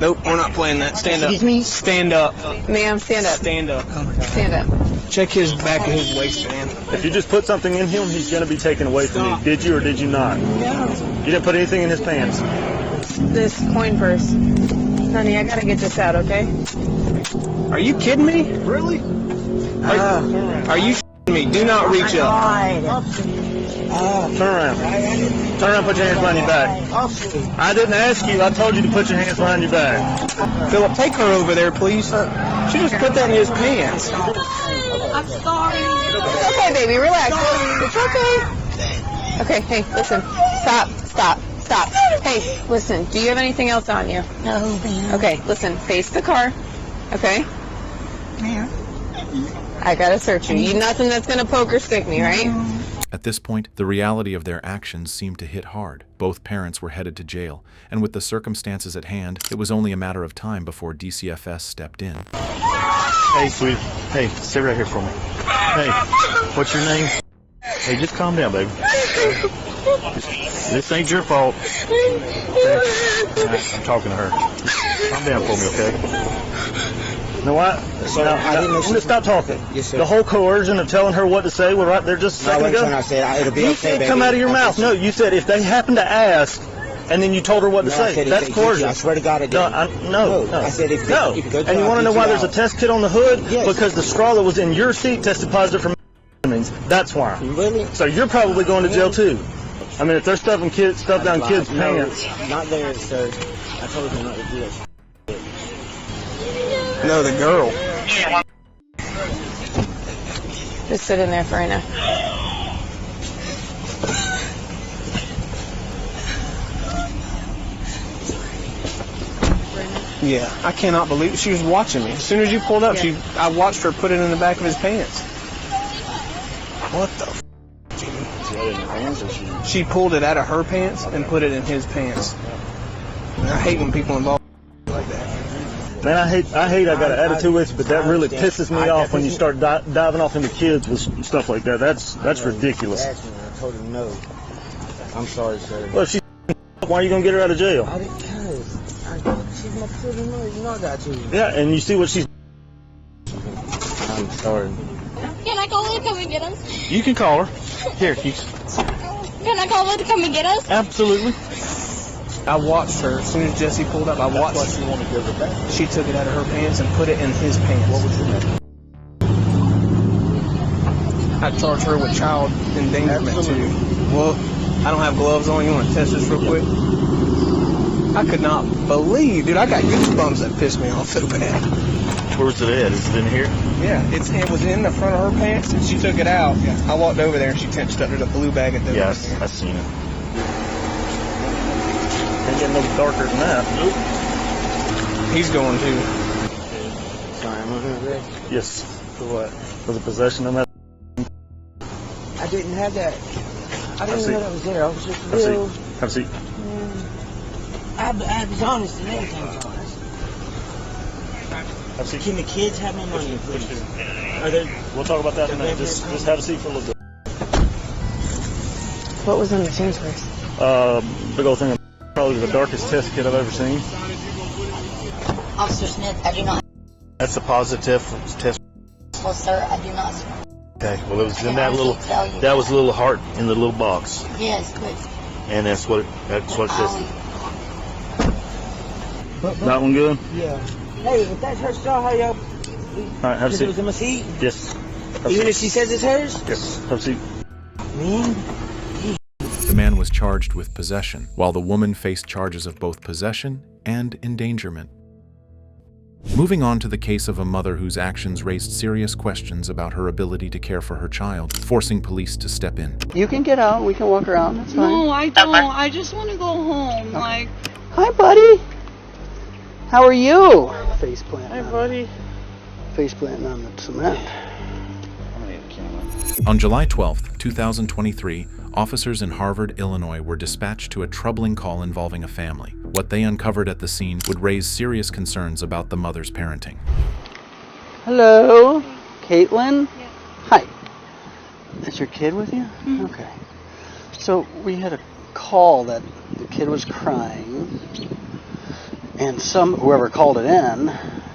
Nope, we're not playing that. Stand up. Excuse me? Stand up. Ma'am, stand up. Stand up. Stand up. Check his back of his waistband. If you just put something in him, he's going to be taken away from you. Did you or did you not? No. You didn't put anything in his pants? This coin purse. Honey, I gotta get this out, okay? Are you kidding me? Really? Are you kidding me? Do not reach up. Turn around. Turn around, put your hands behind your back. I didn't ask you. I told you to put your hands behind your back. Philip, take her over there, please. She just put that in his pants. I'm sorry. It's okay, baby. Relax. It's okay. Okay, hey, listen. Stop. Hey, listen. Do you have anything else on you? No, ma'am. Okay, listen. Face the car. Okay? Ma'am. I gotta search you. You nothing that's gonna poke or stick me, right? At this point, the reality of their actions seemed to hit hard. Both parents were headed to jail, and with the circumstances at hand, it was only a matter of time before DCFS stepped in. Hey, sweetie. Hey, sit right here for me. Hey, what's your name? Hey, just calm down, baby. This ain't your fault. Okay? I'm talking to her. Calm down for me, okay? No, I'm going to stop talking. Yes, sir. The whole coercion of telling her what to say was right there just a second ago. I said it'll be You okay, said baby. come out of your mouth. No, you said if they happen to ask, and then you told her what to say. That's coercion. I swear to God, I didn't. No. I said if no. You could go And you want to know why there's a test kit on the hood? Yes. Because the straw that was in your seat tested positive for means. That's why. Really? So you're probably going to jail too. I mean, if they're stuffing stuff down kids' pants. Not there, sir. I told you not to do that. No, the girl. Just sit in there for right now. Yeah, I cannot believe it. She was watching me. As soon as you pulled up, I watched her put it in the back of his pants. What the f***? She pulled it out of her pants and put it in his pants. I hate when people involve like that. Man, I got an attitude with you, but that really pisses me off when you start diving off into kids with stuff like that. That's ridiculous. I told her no. I'm sorry, sir. Well, if she's why are you going to get her out of jail? Because she's my pretty mother. You know I got you. Yeah, and you see what she's... I'm sorry. Can I call her to come and get us? You can call her. Here, Can I call her to come and get us? Absolutely. I watched her. As soon as Jesse pulled up, I watched her. She wanted to give it back. She took it out of her pants and put it in his pants. What was your name? I'd charge her with child endangerment too. Well, I don't have gloves on. You want to test this real quick? I could not believe, dude. I got goosebumps. That pissed me off so bad. Where's it at? Is it in here? Yeah, it was in the front of her pants, and she took it out. I walked over there, and she stuck it in a blue bag at the. Yeah, I seen it. Ain't getting no darker than that. Nope. He's going too. Sorry, I'm over there. Yes. For what? For the possession of that? I didn't have that. I didn't Have a know that was there. I was just Have a real. seat. Have a seat. I was honest and everything was honest. Have a seat. Can the kids have my money, please? Are they? We'll talk about that in a minute. Just have a seat for a little bit. What was on the change purse? Big old thing. Probably the darkest test kit I've ever seen. Officer Smith, I do not. That's a positive test. Well, sir, I do not. Okay. Well, it was in that little. That was a little heart in the little box. Yes, but. And that's what it says. That one good? Yeah. Hey, if that's her straw, how y'all? All right, have a seat. It was in my seat? Yes. Even if she says it's hers? Yes. Have a seat. Man. The man was charged with possession, while the woman faced charges of both possession and endangerment. Moving on to the case of a mother whose actions raised serious questions about her ability to care for her child, forcing police to step in. You can get out. We can walk around. That's fine. No, I don't. I just want to go home. Like. Hi, buddy. How are you? Face plant. Hi, buddy. Face planting on the cement. On July 12, 2023, officers in Harvard, Illinois were dispatched to a troubling call involving a family. What they uncovered at the scene would raise serious concerns about the mother's parenting. Hello, Caitlin? Yeah. Hi. Is your kid with you? Mm-hmm. Okay. So we had a call that the kid was crying, and whoever called it in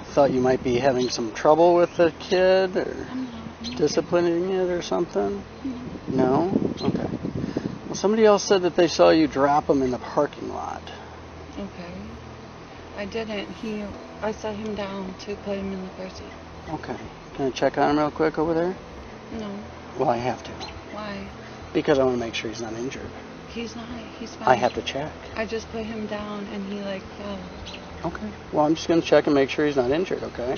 thought you might be having some trouble with the kid or disciplining it or something. Mm-hmm. No? Okay. Well, somebody else said that they saw you drop him in the parking lot. Okay. I didn't. I set him down to put him in the car seat. Okay. Can I check on him real quick over there? No. Well, I have to. Why? Because I want to make sure he's not injured. He's not. He's fine. I have to check. I just put him down and he fell. Okay. Well, I'm just going to check and make sure he's not injured, okay?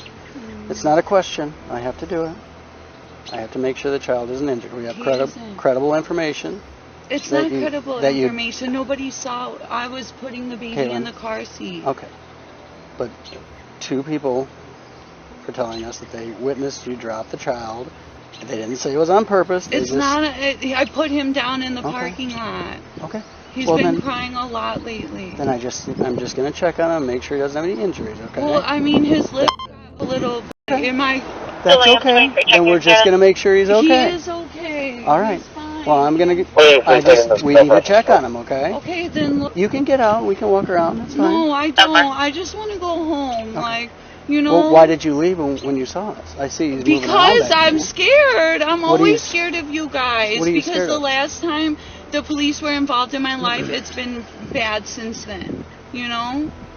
It's not a question. I have to do it. I have to make sure the child isn't injured. We have credible information. It's not credible information. Nobody saw. I was putting the baby in the car seat. Okay. But 2 people are telling us that they witnessed you drop the child. They didn't say it was on purpose. It's not. I put him down in the parking lot. Okay. He's been crying a lot lately. Then I'm just going to check on him, make sure he doesn't have any injuries, okay? Well, I mean, his lip got a little. Am I? That's okay. And we're just going to make sure he's okay. He is okay. All right. He's fine. Well, I'm going to we need to check on him, okay? Okay, then look. You can get out. We can walk around. That's fine. No, I don't. I just want to go home. Okay. Well, why did you leave when you saw us? I see you moving around. Because I'm scared. I'm always scared of you guys. Because the last time the police were involved in my life, it's been bad since then.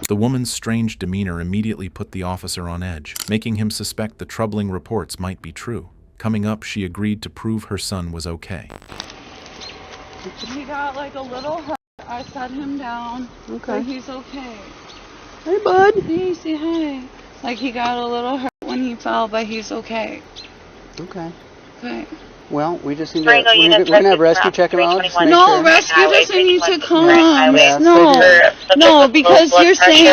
The woman's strange demeanor immediately put the officer on edge, making him suspect the troubling reports might be true. Coming up, she agreed to prove her son was okay. He got a little hurt. I set him down. Okay. But he's okay. Hey, bud. Hey, say hi. He got a little hurt when he fell, but he's okay. Okay. Okay. Well, we just need to. We're gonna have rescue check him out. No, rescue doesn't need to come. No, because you're saying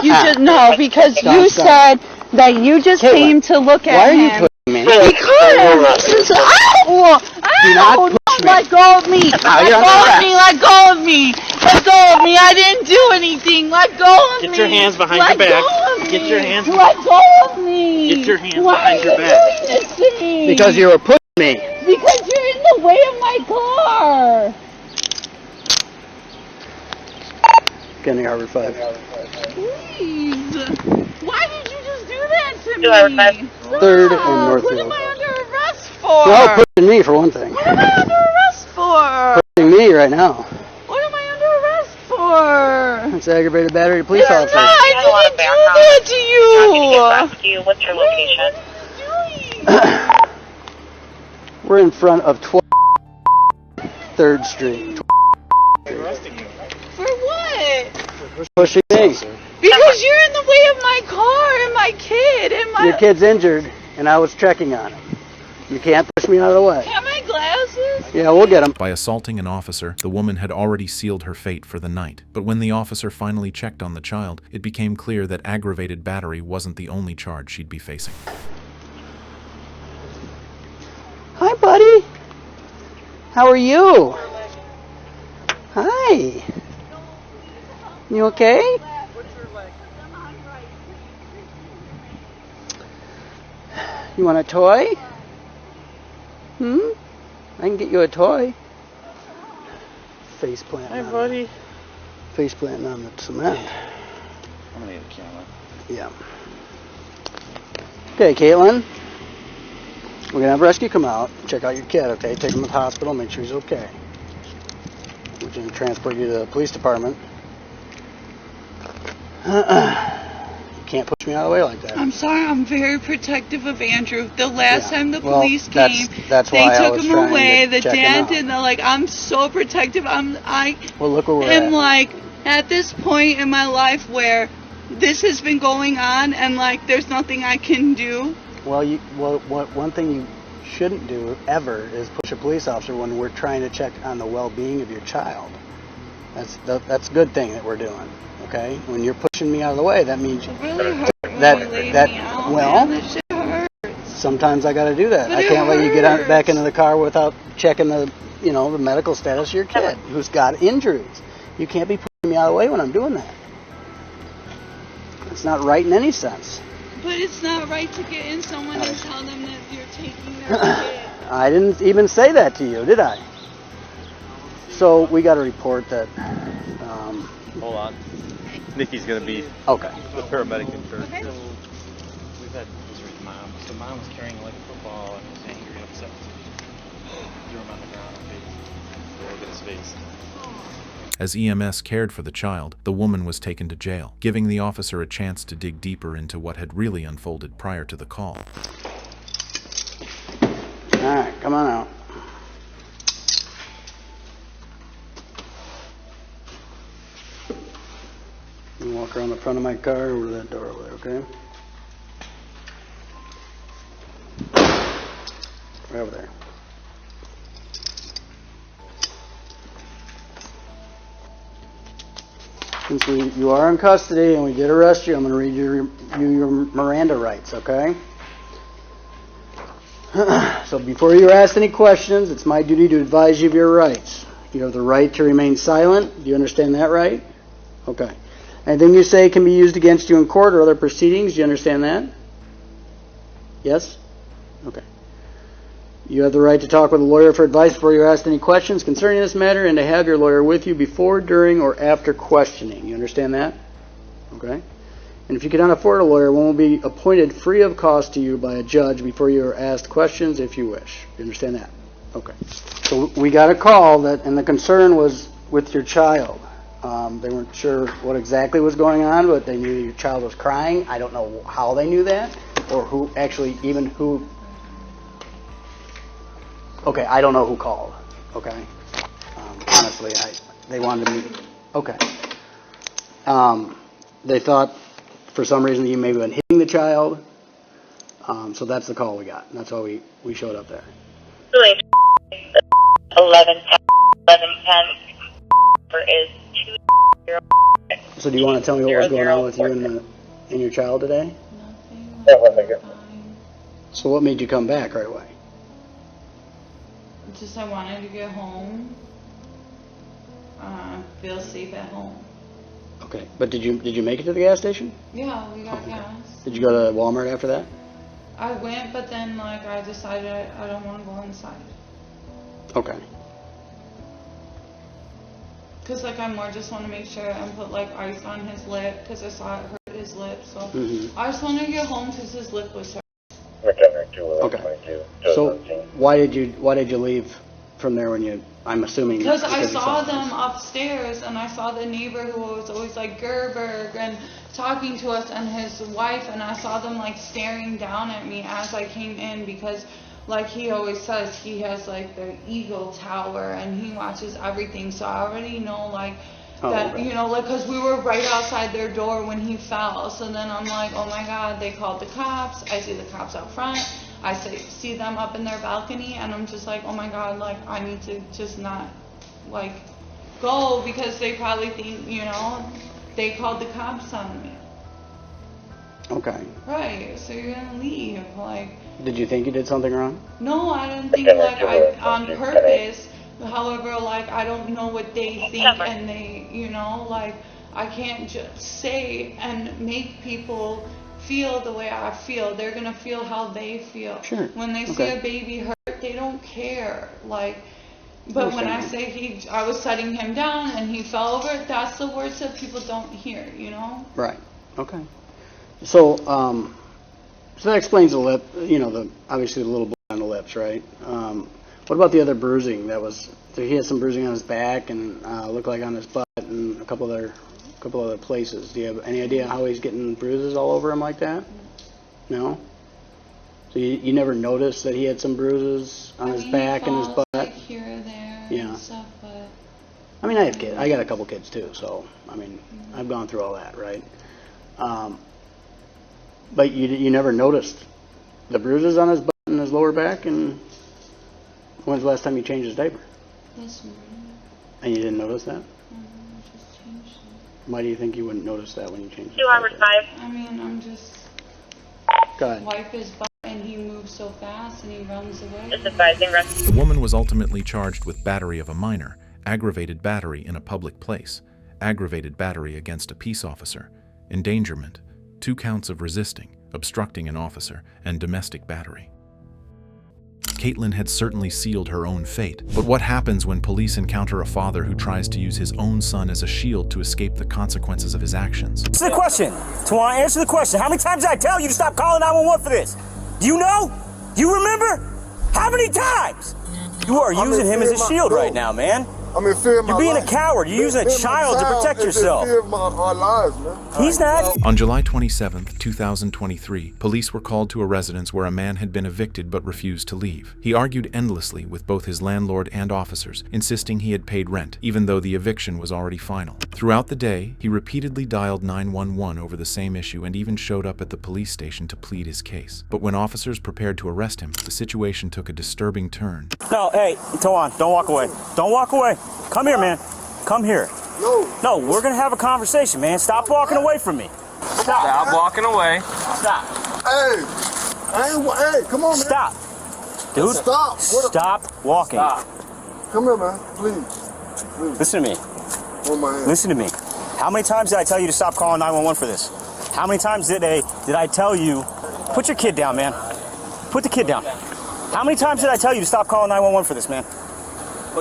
you just because you said that you just came to look at him. Why are you pushing me? Because let go of me. Let go of me. Let go of me. I didn't do anything. Let go of me. Get your hands behind your back. Get your hands. Let go of me. Get your hands behind your back. Why are you doing this to me? Because you were pushing me. Because you're in the way of my car. Kenny Harvard 5. Please. Why did you just do that to me? 3rd and Northfield. What am I under arrest for? Well, pushing me for one thing. What am I under arrest for? Pushing me right now. What am I under arrest for? It's aggravated battery to police officer. I didn't do that to you. What's your location? We're in front of 3rd Street. For what? Pushing me. Because you're in the way of my car and my kid and my... Your kid's injured, and I was checking on him. You can't push me out of the way. Have my glasses? Yeah, we'll get him. By assaulting an officer, the woman had already sealed her fate for the night. But when the officer finally checked on the child, it became clear that aggravated battery wasn't the only charge she'd be facing. How are you? Hi. You okay? You want a toy? I can get you a toy. Face plant. Hey, buddy. Face planting on the cement. I'm gonna need a camera. Yeah. Okay, Caitlin. We're gonna have rescue come out, check out your kid, okay? Take him to the hospital, make sure he's okay. We're gonna transport you to the police department. You can't push me out of the way like that. I'm sorry, I'm very protective of Andrew. The last time the Well, police came, that's they why I took was him trying away. to The check him dad out. did not, like, I'm so protective. Well, look where we're am at. like at this point in my life where this has been going on and like there's nothing I can do. Well, one thing you shouldn't do ever is push a police officer when we're trying to check on the well-being of your child. That's a good thing that we're doing. Okay, when you're pushing me out of the way, that means It really hurt when you laid me out, well. man. That shit hurts. Sometimes I got to do that. But I it can't let you get hurts. back into the car without checking the medical status of your kid who's got injuries. You can't be pushing me out of the way when I'm doing that. It's not right in any sense. But it's not right to get in someone and tell them that you're taking their kid. I didn't even say that to you, did I? So we got a report that. Hold on. Nikki's gonna be okay. The paramedic in church. So we've had this with mom. So mom was carrying like a football and was angry and upset. Threw him on the ground and look at his face. As EMS cared for the child, the woman was taken to jail, giving the officer a chance to dig deeper into what had really unfolded prior to the call. All right, come on out. You walk around the front of my car over to that door over there, okay? Right over there. Since you are in custody and we did arrest you, I'm going to read you your Miranda rights, okay? So before you're asked any questions, it's my duty to advise you of your rights. You have the right to remain silent. Do you understand that right? Okay. Anything you say can be used against you in court or other proceedings. Do you understand that? Yes? Okay. You have the right to talk with a lawyer for advice before you're asked any questions concerning this matter and to have your lawyer with you before, during, or after questioning. You understand that? Okay. And if you cannot afford a lawyer, one will be appointed free of cost to you by a judge before you are asked questions if you wish. You understand that? Okay. So we got a call and the concern was with your child. They weren't sure what exactly was going on, but they knew your child was crying. I don't know how they knew that, or who actually, even who. Okay, I don't know who called. Okay, honestly, they wanted me. Okay. They thought for some reason you may have been hitting the child. So that's the call we got. That's why we showed up there. 1110 is 2 So do you want to tell me what was going on with you and your child today? Nothing. So what made you come back right away? Just I wanted to get home. Feel safe at home. Okay, but did you make it to the gas station? Yeah, we got gas. Did you go to Walmart after that? I went, but then I decided I don't want to go inside. Okay. Cause I more just want to make sure and put ice on his lip, cause I saw it hurt his lip. So I just want to get home cause his lip was hurt. Okay. So why did you leave from there when you? I'm assuming because I saw them upstairs and I saw the neighbor who was always like Gerberg and talking to us and his wife, and I saw them staring down at me as I came in because he always says he has the Eagle Tower and he watches everything, so I already know that, okay. Because we were right outside their door when he fell. So then I'm like, oh my God, they called the cops. I see the cops out front. I see them up in their balcony, and I'm just like, oh my God, I need to just not, go, because they probably think, they called the cops on me. Okay. Right, so you're gonna leave, Did you think you did something wrong? No, I didn't think on purpose, However, like, I don't know what they think, and they, you know, like, I can't just say and make people feel the way I feel. They're gonna feel how they feel. Sure. When they see a baby hurt, they don't care. Like, but when I say I was setting him down and he fell over, that's the words that people don't hear, you know? Right. Okay. So, so that explains the lip, you know, obviously the little blood on the lips, right? What about the other bruising? He had some bruising on his back and looked like on his butt and a couple other places. Do you have any idea how he's getting bruises all over him like that? No? So you never noticed that he had some bruises on his back and his butt? Like here or there and stuff, but... I mean, I have kids. I got a couple kids too, so, I mean, I've gone through all that, right? But you never noticed the bruises on his butt and his lower back, and when's the last time you changed his diaper? This morning. And you didn't notice that? I just changed it. Why do you think you wouldn't notice that when you changed it? 2 hours 5. I mean, I'm just... Go ahead. Wipe his butt and he moves so fast and he runs away. Just advising The woman was ultimately charged with battery of a minor, aggravated battery in a public place, aggravated battery against a peace officer, endangerment, 2 counts of resisting, obstructing an officer, and domestic battery. Caitlin had certainly sealed her own fate, but what happens when police encounter a father who tries to use his own son as a shield to escape the consequences of his actions? Answer the question. Tawan, answer the question. How many times did I tell you to stop calling 911 for this? Do you know? You remember? How many times? You are using him as a shield right now, man. I'm in fear of my You're being life. a coward. You're using a child to protect yourself. I'm in fear of our lives, man. He's not. On July 27, 2023, police were called to a residence where a man had been evicted but refused to leave. He argued endlessly with both his landlord and officers, insisting he had paid rent, even though the eviction was already final. Throughout the day, he repeatedly dialed 911 over the same issue and even showed up at the police station to plead his case. But when officers prepared to arrest him, the situation took a disturbing turn. No, hey, Tawan, don't walk away. Don't walk away. Come here, man. Come here. No, we're going to have a conversation, man. Stop walking away from me. Stop walking away. Stop. Hey, come on, man. Stop. Dude, stop walking. Stop. Come here, man. Please. Listen to me. Hold my hand. Listen to me. How many times did I tell you to stop calling 911 for this? How many times did I tell you, put your kid down, man. Put the kid down. How many times did I tell you to stop calling 911 for this, man?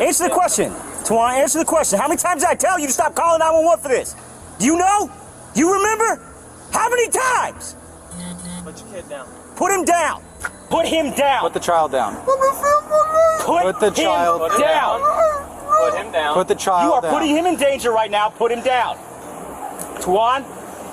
Answer the question. Tawan, answer the question. How many times did I tell you to stop calling 911 for this? Do you know? You remember? How many times? Put your kid down. Put him down. Put him down. Put the child down. Put the child down. Put him down. Put the child You are down. putting him in danger right now. Put him down. Tawan,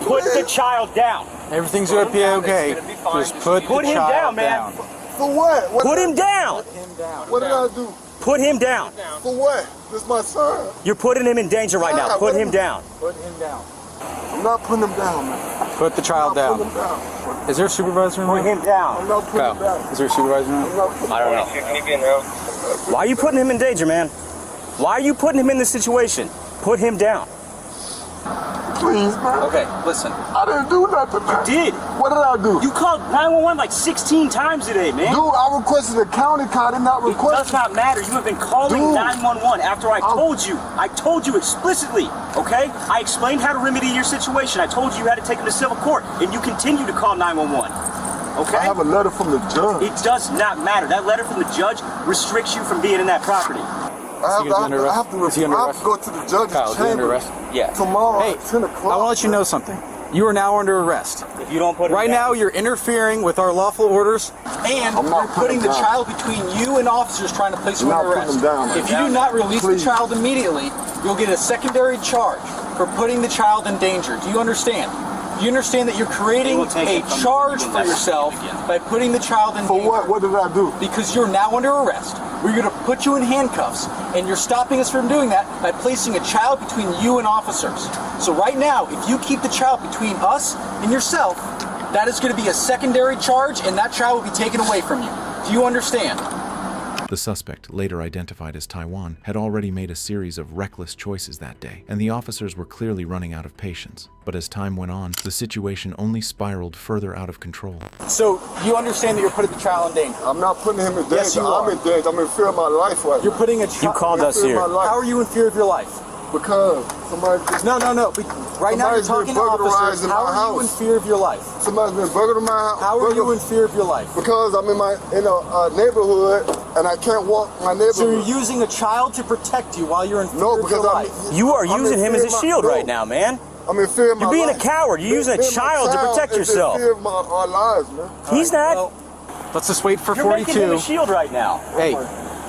put the child down. Everything's going to be okay. Just put the him child down, man. For what? Put him down. What did I do? Put him down. For what? This is my son. You're putting him in danger right now. Put him down. Put him down. I'm not putting him down, man. Put the child down. Put him down. Is there a supervisor in there? Put him down. I'm not putting him down. Is there a supervisor in there? I don't know. Why are you putting him in danger, man? Why are you putting him in this situation? Put him down. Please, man. Okay, listen. I didn't do nothing, man. You did. What did I do? You called 911 like 16 times today, man. Dude, I requested a county car. I did not request. It does not matter. You have been calling 911 after I told you explicitly, okay? I explained how to remedy your situation. I told you had to take him to civil court, and you continue to call 911. Okay? I have a letter from the judge. It does not matter. That letter from the judge restricts you from being in that property. I have to go to the judge's Kyle, is he under chamber arrest? Yeah. tomorrow Hey, at 10 o'clock. I want to let you know something. You are now under arrest. If you don't put him right down. now, you're interfering with our lawful orders. And you're putting the child between you and officers trying to place you under arrest. If you do not release the child immediately, you'll get a secondary charge for putting the child in danger. Do you understand? Do you understand that you're creating a charge for yourself by putting the child in danger? For what? What did I do? Because you're now under arrest. We're going to put you in handcuffs, and you're stopping us from doing that by placing a child between you and officers. So right now, if you keep the child between us and yourself, that is going to be a secondary charge, and that child will be taken away from you. Do you understand? The suspect, later identified as Taiwan, had already made a series of reckless choices that day, and the officers were clearly running out of patience. But as time went on, the situation only spiraled further out of control. So, you understand that you're putting the child in danger? I'm not putting him in danger. Yes, you are. I'm in danger. I'm in fear of my life right now. You're putting a child... You called us here. How are you in fear of your life? Because somebody... No. Right now you're talking to officers. How are you in fear of your life? Somebody's been burglaring my house. How are you in fear of your life? Because I'm in a neighborhood and I can't walk my neighborhood. So you're using a child to protect you while you're in fear of your life? You are using him as a shield right now, man. I'm in fear of my life. You're being a coward. You're using a child to protect yourself. I'm in fear of our lives, man. He's not. Well, let's just wait for 42. You're making him a shield right now. Hey,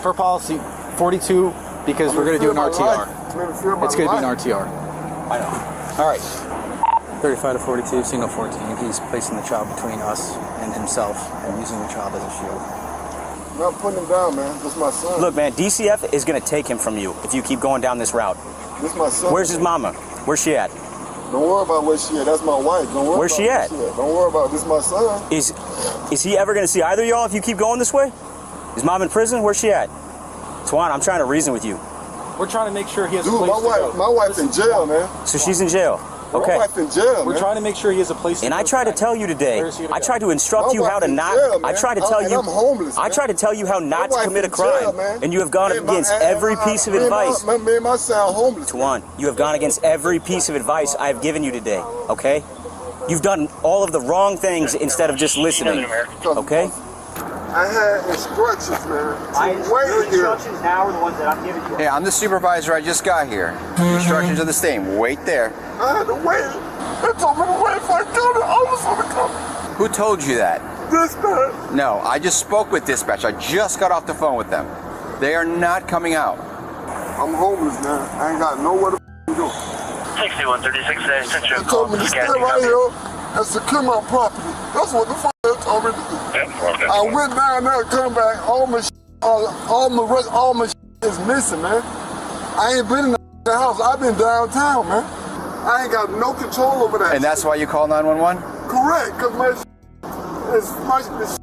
for policy, 42, because we're going to do an RTR. It's going to be an RTR. I know. All right. 35 to 42, signal 14. He's placing the child between us and himself and using the child as a shield. I'm not putting him down, man. That's my son. Look, man, DCF is going to take him from you if you keep going down this route. This my son. Where's his mama? Where's she at? Don't worry about where she at. That's my wife. Don't worry Where's about she at? Don't worry about it. This is my son. Is he ever going to see either of y'all if you keep going this way? Is mom in prison? Where's she at? Tawana, I'm trying to reason with you. We're trying to make sure he has Dude, a place to go. my wife's in jail, man. So she's in jail. Okay. My wife's in jail, We're trying to make sure he has a place to go. And I tried to tell you today. I tried to instruct you how to not. I tried to tell you. I'm homeless. I tried to tell you how not to commit a crime, and you have gone against every piece of advice. Me and my son homeless. Tawan, you have gone against every piece of advice I've given you today. Okay? You've done all of the wrong things instead of just listening. Okay? I had instructions, man. Your instructions now are the ones that I'm giving you. Hey, I'm the supervisor. I just got here. The instructions are the same. Wait there. I had to wait. They told me to wait for a county officer to come. Who told you that? Dispatch. No, I just spoke with dispatch. I just got off the phone with them. They are not coming out. I'm homeless, man. I ain't got nowhere to go. 6136 Central. They told me to stay right here and secure my property. That's what the fuck they told me to do. I went down there, come back. All my shit is missing, man. I ain't been in the house. I've been downtown, man. I ain't got no control over that. And that's why you call 911? Correct, because my shit is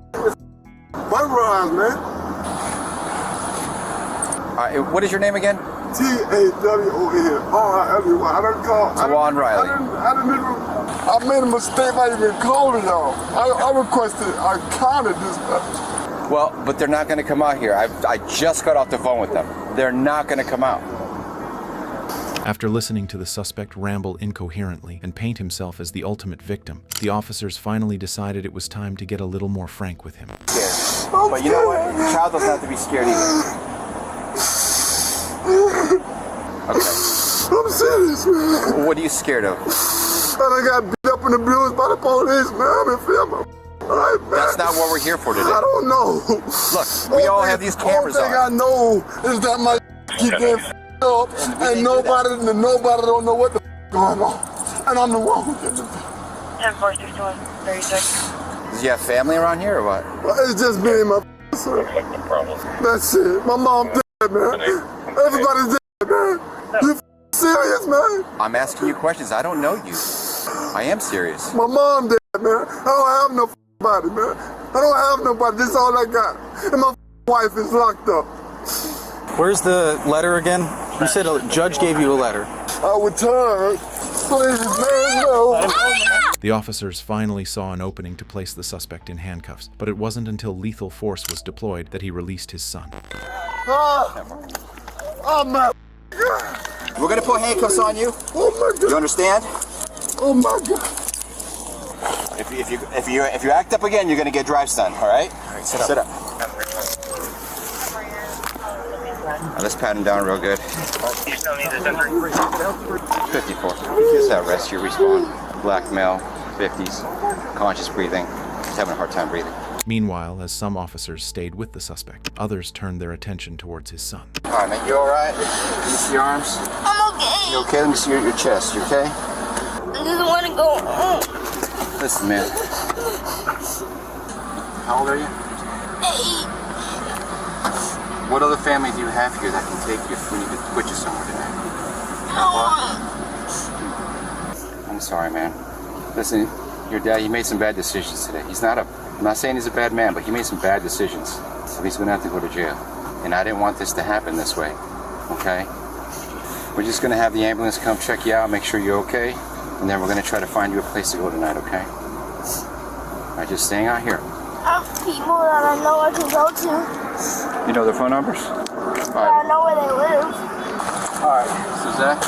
burglarized, man. All right, what is your name again? T-A-W-O-N-R-I-L-E-Y. I done called. Tawan Riley. I made a mistake by even calling y'all. I requested a county dispatch. Well, but they're not going to come out here. I just got off the phone with them. They're not going to come out. After listening to the suspect ramble incoherently and paint himself as the ultimate victim, the officers finally decided it was time to get a little more frank with him. But you know what? The child doesn't have to be scared either. Okay. I'm serious, man. What are you scared of? I got beat up and abused by the police, man. I'm in fear of my life, man. That's not what we're here for today. I don't know. Look, we all have these cameras on. All thing I know is that my keep getting up and nobody don't know what the going on. And I'm the one who gets it. 10-461, 36. Does he have family around here or what? Well, it's just me and my son. That's it. My mom dead, man. Everybody's dead, man. You serious, man? I'm asking you questions. I don't know you. I am serious. My mom dead, man. I don't have no body, man. I don't have nobody. This is all I got. And my wife is locked up. Where's the letter again? You said a judge gave you a letter. I would turn. Please, man, no. The officers finally saw an opening to place the suspect in handcuffs, but it wasn't until lethal force was deployed that he released his son. Oh my God. We're gonna put handcuffs on you. Oh my God. You understand? Oh my God. If you act up again, you're gonna get drive stun. All right? All right. Sit up. Now, let's pat him down real good. 54. Just that rest here. Respawn. Black male. 50s. Conscious breathing. Just having a hard time breathing. Meanwhile, as some officers stayed with the suspect, others turned their attention towards his son. All right, man, you all right? Let me see your arms. I'm okay. You okay? Let me see your chest. You okay? I just want to go home. Listen, man. How old are you? 8. What other family do you have here that can take you if we need to put you somewhere tonight? I'm sorry, man. Listen, your dad, he made some bad decisions today. I'm not saying he's a bad man, but he made some bad decisions. So he's gonna have to go to jail. and I didn't want this to happen this way, okay? We're just gonna have the ambulance come check you out, make sure you're okay, and then we're gonna try to find you a place to go tonight, okay? All right, just staying out here. I have people that I know I can go to. You know their phone numbers? I know where they live. All right, so Zach,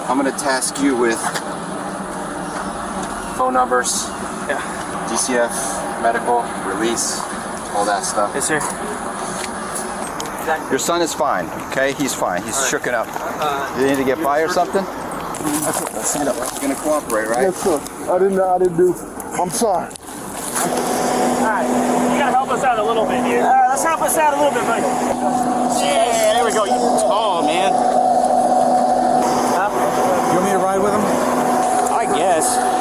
I'm gonna task you with phone numbers, DCF, medical, release, all that stuff. Yes, sir. Your son is fine, okay? He's fine. He's shooken up. You need to get by or something? Let's stand up. You're gonna cooperate, right? Yes, sir. I didn't do. I'm sorry. Alright, you gotta help us out a little bit here. Alright, let's help us out a little bit, buddy. Yeah, there we go. Oh, man. You want me to ride with him? I guess.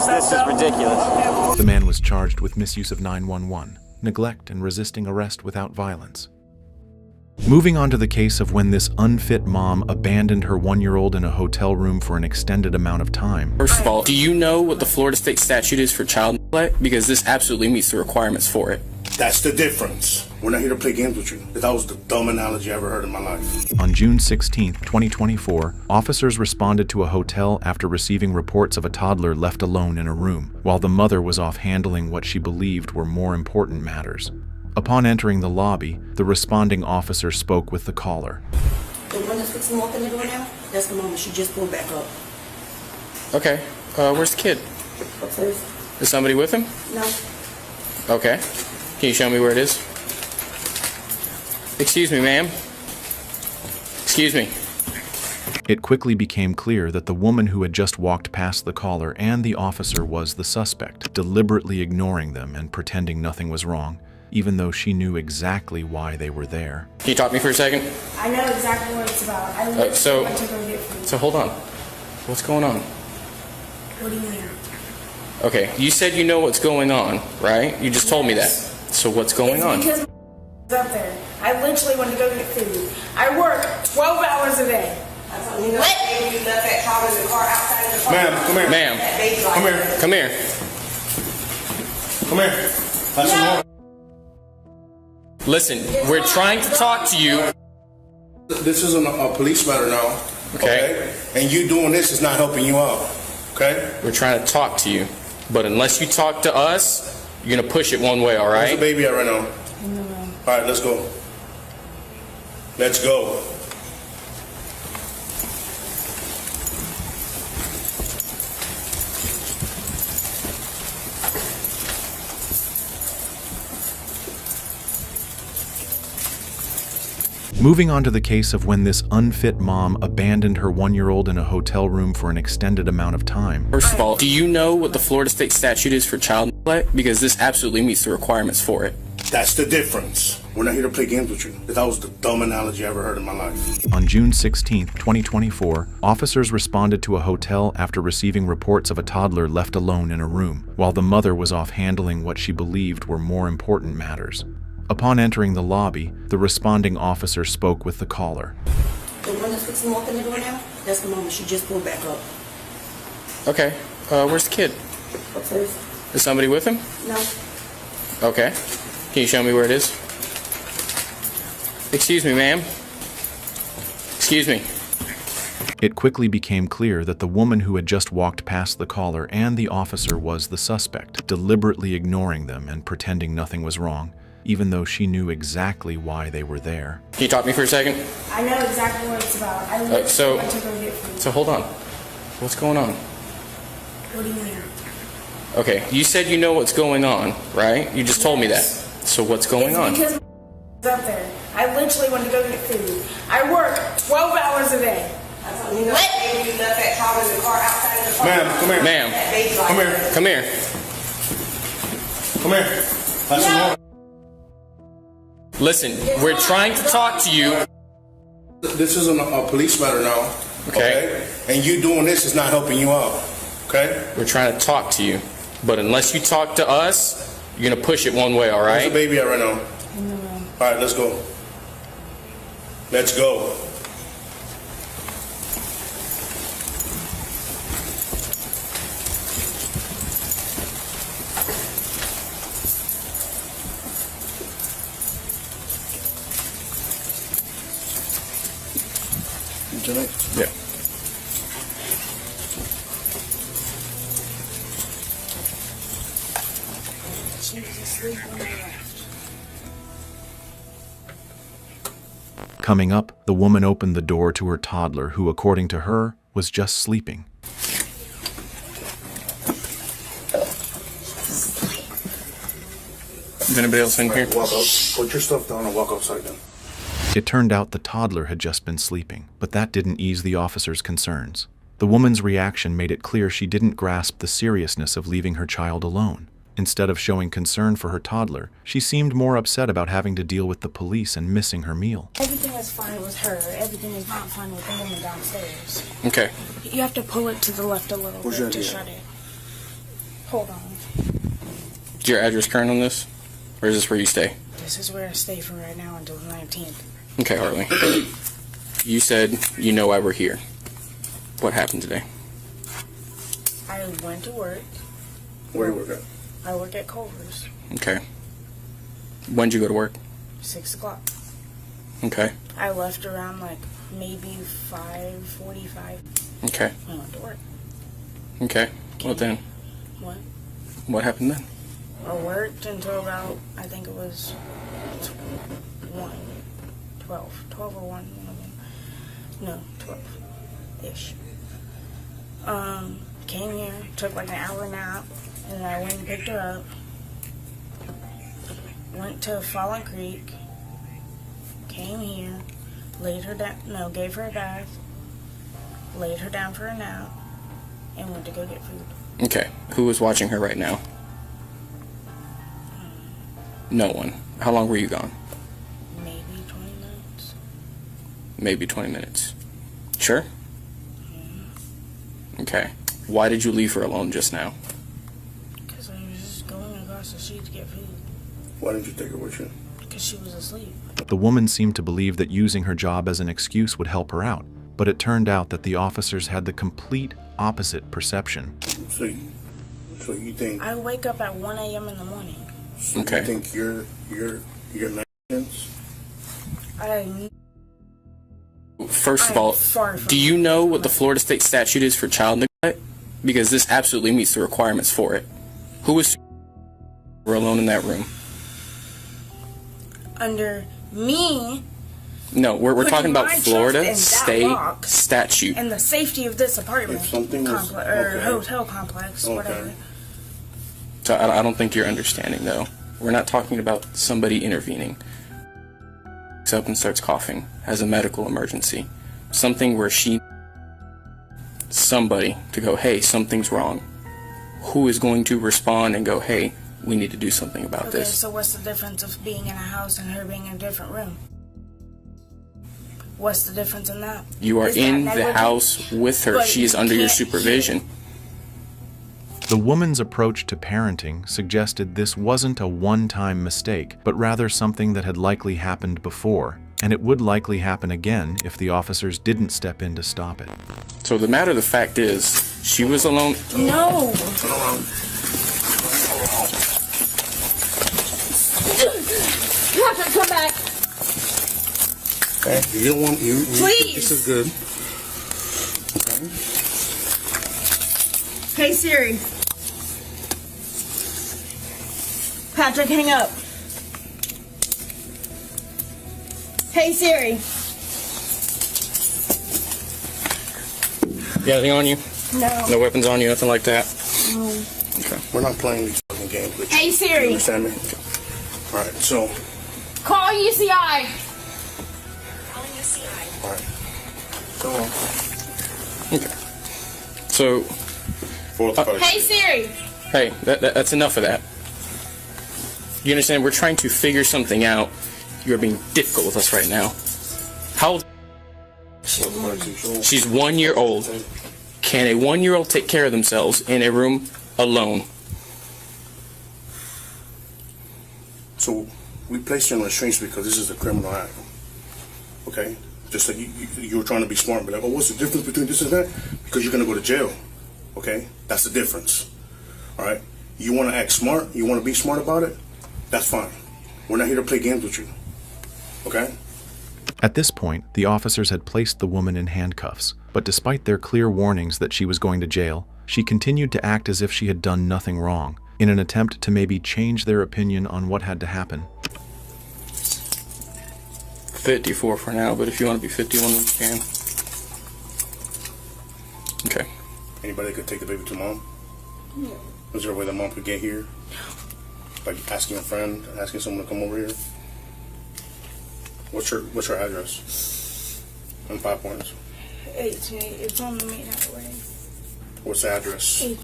This is ridiculous. The man was charged with misuse of 911, neglect, and resisting arrest without violence. Moving on to the case of when this unfit mom abandoned her 1-year-old in a hotel room for an extended amount of time. First of all, do you know what the Florida state statute is for child neglect? Because this absolutely meets the requirements for it. That's the difference. We're not here to play games with you. That was the dumb analogy I ever heard in my life. On June 16, 2024, officers responded to a hotel after receiving reports of a toddler left alone in a room, while the mother was off handling what she believed were more important matters. Upon entering the lobby, the responding officer spoke with the caller. The one that's fixing to walk in the door now, that's the mama. She just pulled back up. Okay, where's the kid? Upstairs? Is somebody with him? No. Okay. Can you show me where it is? Excuse me, ma'am. Excuse me. It quickly became clear that the woman who had just walked past the caller and the officer was the suspect, deliberately ignoring them and pretending nothing was wrong, even though she knew exactly why they were there. Can you talk to me for a second? I know exactly what it's about. I went to go get food. So hold on. What's going on? What do you mean? Okay, you said you know what's going on, right? You just told me that. So what's going on? Because up there. I literally wanted to go get food. I work 12 hours a day. What? Ma'am, come here. Ma'am. Come here. Come here. Come here. That's no. Listen, we're trying to talk to you. This isn't a police matter now. Okay. And you doing this is not helping you out. Okay? We're trying to talk to you. But unless you talk to us, you're going to push it one way, all right? Where's the baby at right now? All right, let's go. Let's go. Moving on to the case of when this unfit mom abandoned her 1-year-old in a hotel room for an extended amount of time. First of all, do you know what the Florida state statute is for child neglect? Because this absolutely meets the requirements for it. That's the difference. We're not here to play games with you. That was the dumb analogy I ever heard in my life. On June 16, 2024, officers responded to a hotel after receiving reports of a toddler left alone in a room, while the mother was off handling what she believed were more important matters. Upon entering the lobby, the responding officer spoke with the caller. The one that's fixing to walk in the door now, that's the mama. She just pulled back up. Okay, where's the kid? Upstairs? Is somebody with him? No. Okay. Can you show me where it is? Excuse me, ma'am. Excuse me. It quickly became clear that the woman who had just walked past the caller and the officer was the suspect, deliberately ignoring them and pretending nothing was wrong, even though she knew exactly why they were there. Can you talk to me for a second? I know exactly what it's about. I went to go get food. So hold on. What's going on? What do you mean? Okay, you said you know what's going on, right? You just told me that. So what's going on? Because up there. I literally wanted to go get food. I work 12 hours a day. What? Ma'am, come here. Ma'am. Come here. Come here. Come here. That's no. Listen, we're trying to talk to you. This isn't a police matter now. Okay. And you doing this is not helping you out. Okay? We're trying to talk to you. But unless you talk to us, you're going to push it one way, all right? Where's the baby at right now? All right, let's go. Let's go. tonight? Yeah. She was asleep when I left. Coming up, the woman opened the door to her toddler, who, according to her, was just sleeping. Is anybody else in here? Walk out. Put your stuff down and walk outside then. It turned out the toddler had just been sleeping, but that didn't ease the officer's concerns. The woman's reaction made it clear she didn't grasp the seriousness of leaving her child alone. Instead of showing concern for her toddler, she seemed more upset about having to deal with the police and missing her meal. Everything is fine with her. Everything is not fine with the woman downstairs. Okay. You have to pull it to the left a little Where's bit your to idea? shut it. Hold on. Is your address current on this? Or is this where you stay? This is where I stay for right now until the 19th. Okay, Harley. You said you know why we're here. What happened today? I went to work. Where do you work at? I work at Culver's. Okay. When'd you go to work? 6 o'clock. Okay. I left around like maybe 5:45. Okay. I went to work. Okay. Well then, What? what happened then? I worked until about, I think it was 12 or 1, one of them. No, 12-ish. Came here, took like an hour nap, and then I went and picked her up. Went to Fallen Creek, came here, laid her down, no, gave her a bath, laid her down for a nap, and went to go get food. Okay. Who is watching her right now? No one. How long were you gone? Maybe 20 minutes. Maybe 20 minutes. Sure? Okay. Why did you leave her alone just now? Because I was just going across the street to get food. Why didn't you take her with you? Because she was asleep. The woman seemed to believe that using her job as an excuse would help her out, but it turned out that the officers had the complete opposite perception. So you think? I wake up at 1 a.m. in the morning. So Okay. You think you're negligence? First of all, do you know what the Florida state statute is for child neglect? Because this absolutely meets the requirements for it. Who was we're alone in that room? Under me. No, we're talking about Florida state lock statute. and the safety of this apartment If something was- or okay. hotel complex, Okay. whatever. So I don't think you're understanding, though. We're not talking about somebody intervening. Wakes up and starts coughing, has a medical emergency. Something where somebody to go, hey, something's wrong. Who is going to respond and go, hey, we need to do something about Okay, this? so what's the difference of being in a house and her being in a different room? What's the difference in that? You are Is that in the negligent? house with her. But She is you under your can't supervision. The woman's approach to parenting suggested this wasn't a one-time mistake, but rather something that had likely happened before, and it would likely happen again if the officers didn't step in to stop it. So the matter of the fact is, she was alone. No. You have to come back. Okay. You don't want you. Please. This is good. Okay. Hey Siri. Patrick, hang up. Hey Siri. You got anything on you? No. No weapons on you, nothing like that? No. Okay. We're not playing these fucking games with you. Hey Siri. You understand me? All right. So. Call UCI. All right. Go on. Okay. So. Hey Siri. Hey, that's enough of that. You understand? We're trying to figure something out. You're being difficult with us right now. How old? She's 1 year old. Can a 1-year-old take care of themselves in a room alone? So we placed you on restraints because this is a criminal act. Okay? Just like you were trying to be smart, but like, oh, what's the difference between this and that? Because you're gonna go to jail. Okay? That's the difference. All right? You want to act smart? You want to be smart about it? That's fine. We're not here to play games with you. Okay? At this point, the officers had placed the woman in handcuffs, but despite their clear warnings that she was going to jail, she continued to act as if she had done nothing wrong, in an attempt to maybe change their opinion on what had to happen. 54 for now, but if you want to be 51, you can. Okay. Anybody could take the baby to mom? No. Is there a way the mom could get here? Like asking a friend, asking someone to come over here? What's her address? On 5 Points. 18. It's on the main highway. What's the address? 8.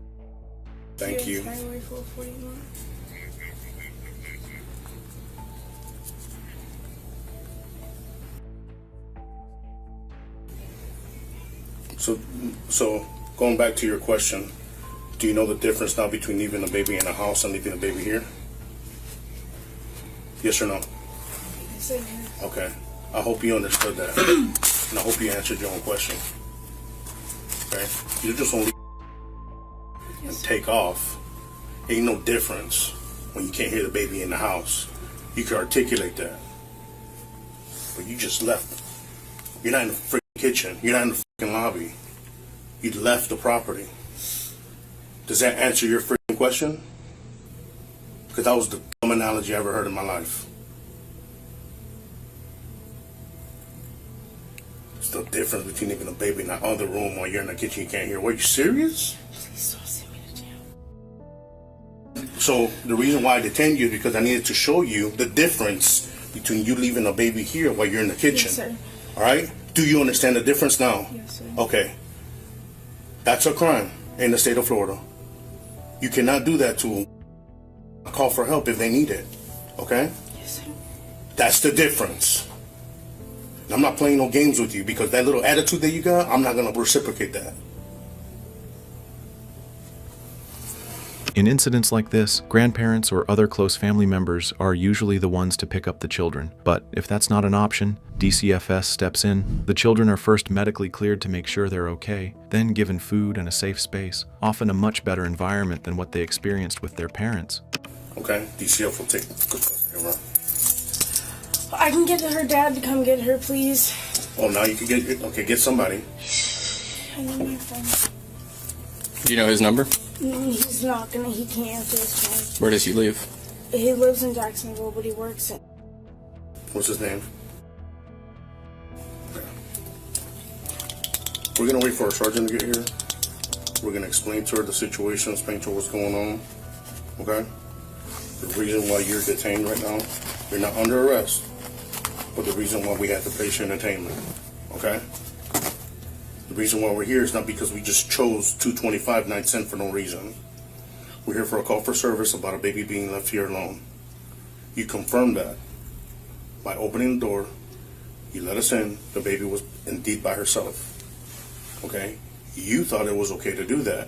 Thank you. Highway 441. So going back to your question, do you know the difference now between leaving a baby in a house and leaving a baby here? Yes or no? Yes, I do. Okay. I hope you understood that. And I hope you answered your own question. Okay? You just only and take off. Ain't no difference when you can't hear the baby in the house. You can articulate that. But you just left. You're not in the freaking kitchen. You're not in the freaking lobby. You left the property. Does that answer your freaking question? Because that was the dumb analogy I ever heard in my life. It's the difference between leaving a baby in the other room while you're in the kitchen you can't hear. Were you serious? Please don't send me to jail. So the reason why I detained you is because I needed to show you the difference between you leaving a baby here while you're in the kitchen. Yes, sir. All right? Do you understand the difference now? Yes, sir. Okay. That's a crime in the state of Florida. You cannot do that to a call for help if they need it. Okay? Yes, sir. That's the difference. And I'm not playing no games with you because that little attitude that you got, I'm not going to reciprocate that. In incidents like this, grandparents or other close family members are usually the ones to pick up the children. But if that's not an option, DCFS steps in. The children are first medically cleared to make sure they're okay, then given food and a safe space, often a much better environment than what they experienced with their parents. Okay, DCF will take good custody of her. I can get her dad to come get her, please. Oh, now you can get somebody. I need my phone. Do you know his number? He's not gonna, he can't answer his phone. Where does he live? He lives in Jacksonville, but he works in... What's his name? Okay. We're gonna wait for our sergeant to get here. We're gonna explain to her the situation, explain to her what's going on. Okay? The reason why you're detained right now, you're not under arrest, but the reason why we had to place you in detainment. Okay? The reason why we're here is not because we just chose 225 9 cents for no reason. We're here for a call for service about a baby being left here alone. You confirmed that by opening the door. You let us in. The baby was indeed by herself. Okay? You thought it was okay to do that,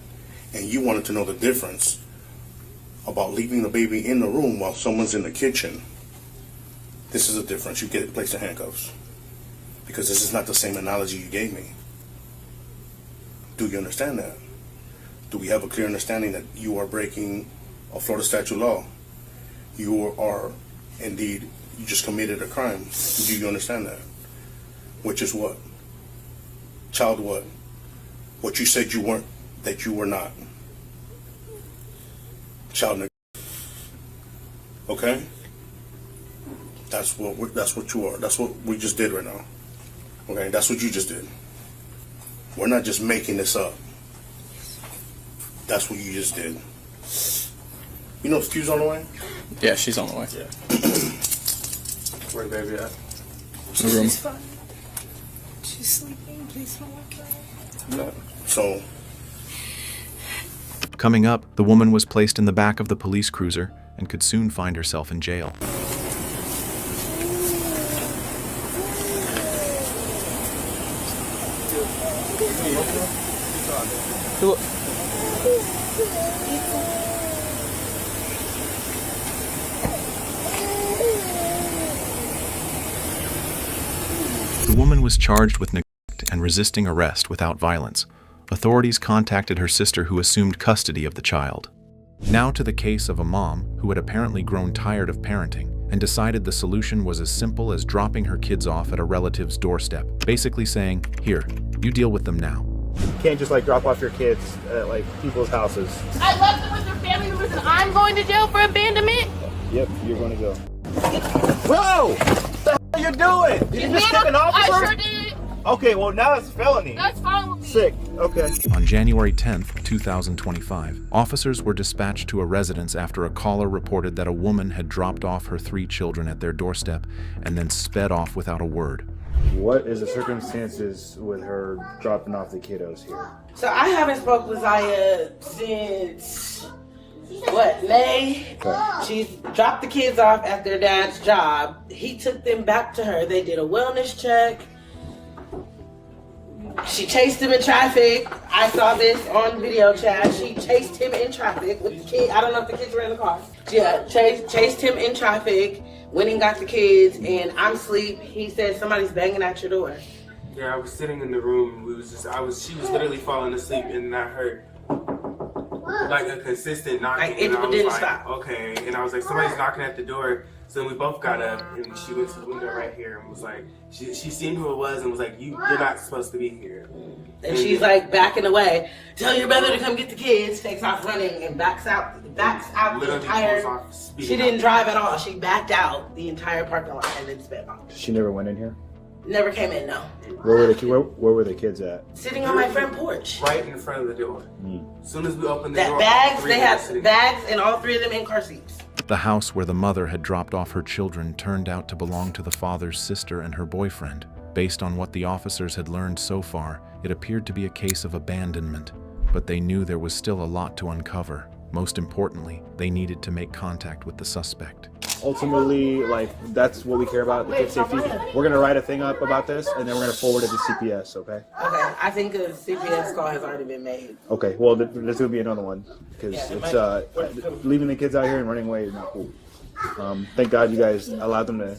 and you wanted to know the difference about leaving the baby in the room while someone's in the kitchen. This is a difference. You get placed in handcuffs because this is not the same analogy you gave me. Do you understand that? Do we have a clear understanding that you are breaking a Florida statute law? You are indeed, you just committed a crime. Do you understand that? Which is what? Child what? What you said you weren't, that you were not. Child neglect. Okay? That's what you are. That's what we just did right now. Okay? That's what you just did. We're not just making this up. That's what you just did. You know if Q's on the way? Yeah, she's on the way. Yeah. Where the baby at? The room. She's fine. She's sleeping. Please don't wake her up. No. So. Coming up, the woman was placed in the back of the police cruiser and could soon find herself in jail. The woman was charged with neglect and resisting arrest without violence. Authorities contacted her sister, who assumed custody of the child. Now to the case of a mom who had apparently grown tired of parenting and decided the solution was as simple as dropping her kids off at a relative's doorstep, basically saying, "Here, you deal with them now." You can't just like drop off your kids at like people's houses. I left them with their family members and I'm going to jail for abandonment? Yep, you're going to go. Whoa! What the hell are you doing? Did you just kick an officer? I sure did. Okay, well now it's felony. That's fine with me. Sick. Okay. On January 10th, 2025, officers were dispatched to a residence after a caller reported that a woman had dropped off her 3 children at their doorstep and then sped off without a word. What is the circumstances with her dropping off the kiddos here? So I haven't spoke with Zaya since, May? Okay. She dropped the kids off at their dad's job. He took them back to her. They did a wellness check. She chased him in traffic. I saw this on video chat. She chased him in traffic with the kid. I don't know if the kids were in the car. Yeah, chased him in traffic. Went and got the kids, and I'm asleep. He said somebody's banging at your door. Yeah, I was sitting in the room. She was literally falling asleep, and I heard like a consistent knocking. It and I was didn't like, stop. okay. And I was like, somebody's knocking at the door. So we both got up, and she went to the window right here and was like, she seen who it was and was like, you're not supposed to be here. And she's like backing away. Tell your brother to come get the kids. Takes off running and backs out the entire. She didn't drive at all. She backed out the entire parking lot and then sped off. She never went in here? Never came in, no. Where were the kids at? Sitting on my front porch. Right in front of the door. As soon as we opened the door, They had bags and all 3 of them in car seats. The house where the mother had dropped off her children turned out to belong to the father's sister and her boyfriend. Based on what the officers had learned so far, it appeared to be a case of abandonment, but they knew there was still a lot to uncover. Most importantly, they needed to make contact with the suspect. Ultimately, like, that's what we care about, the kid safety. We're going to write a thing up about this, and then we're going to forward it to CPS, okay? Okay, I think a CPS call has already been made. Okay, well, there's going to be another one, because it's, leaving the kids out here and running away is not cool. Thank God you guys allowed them to,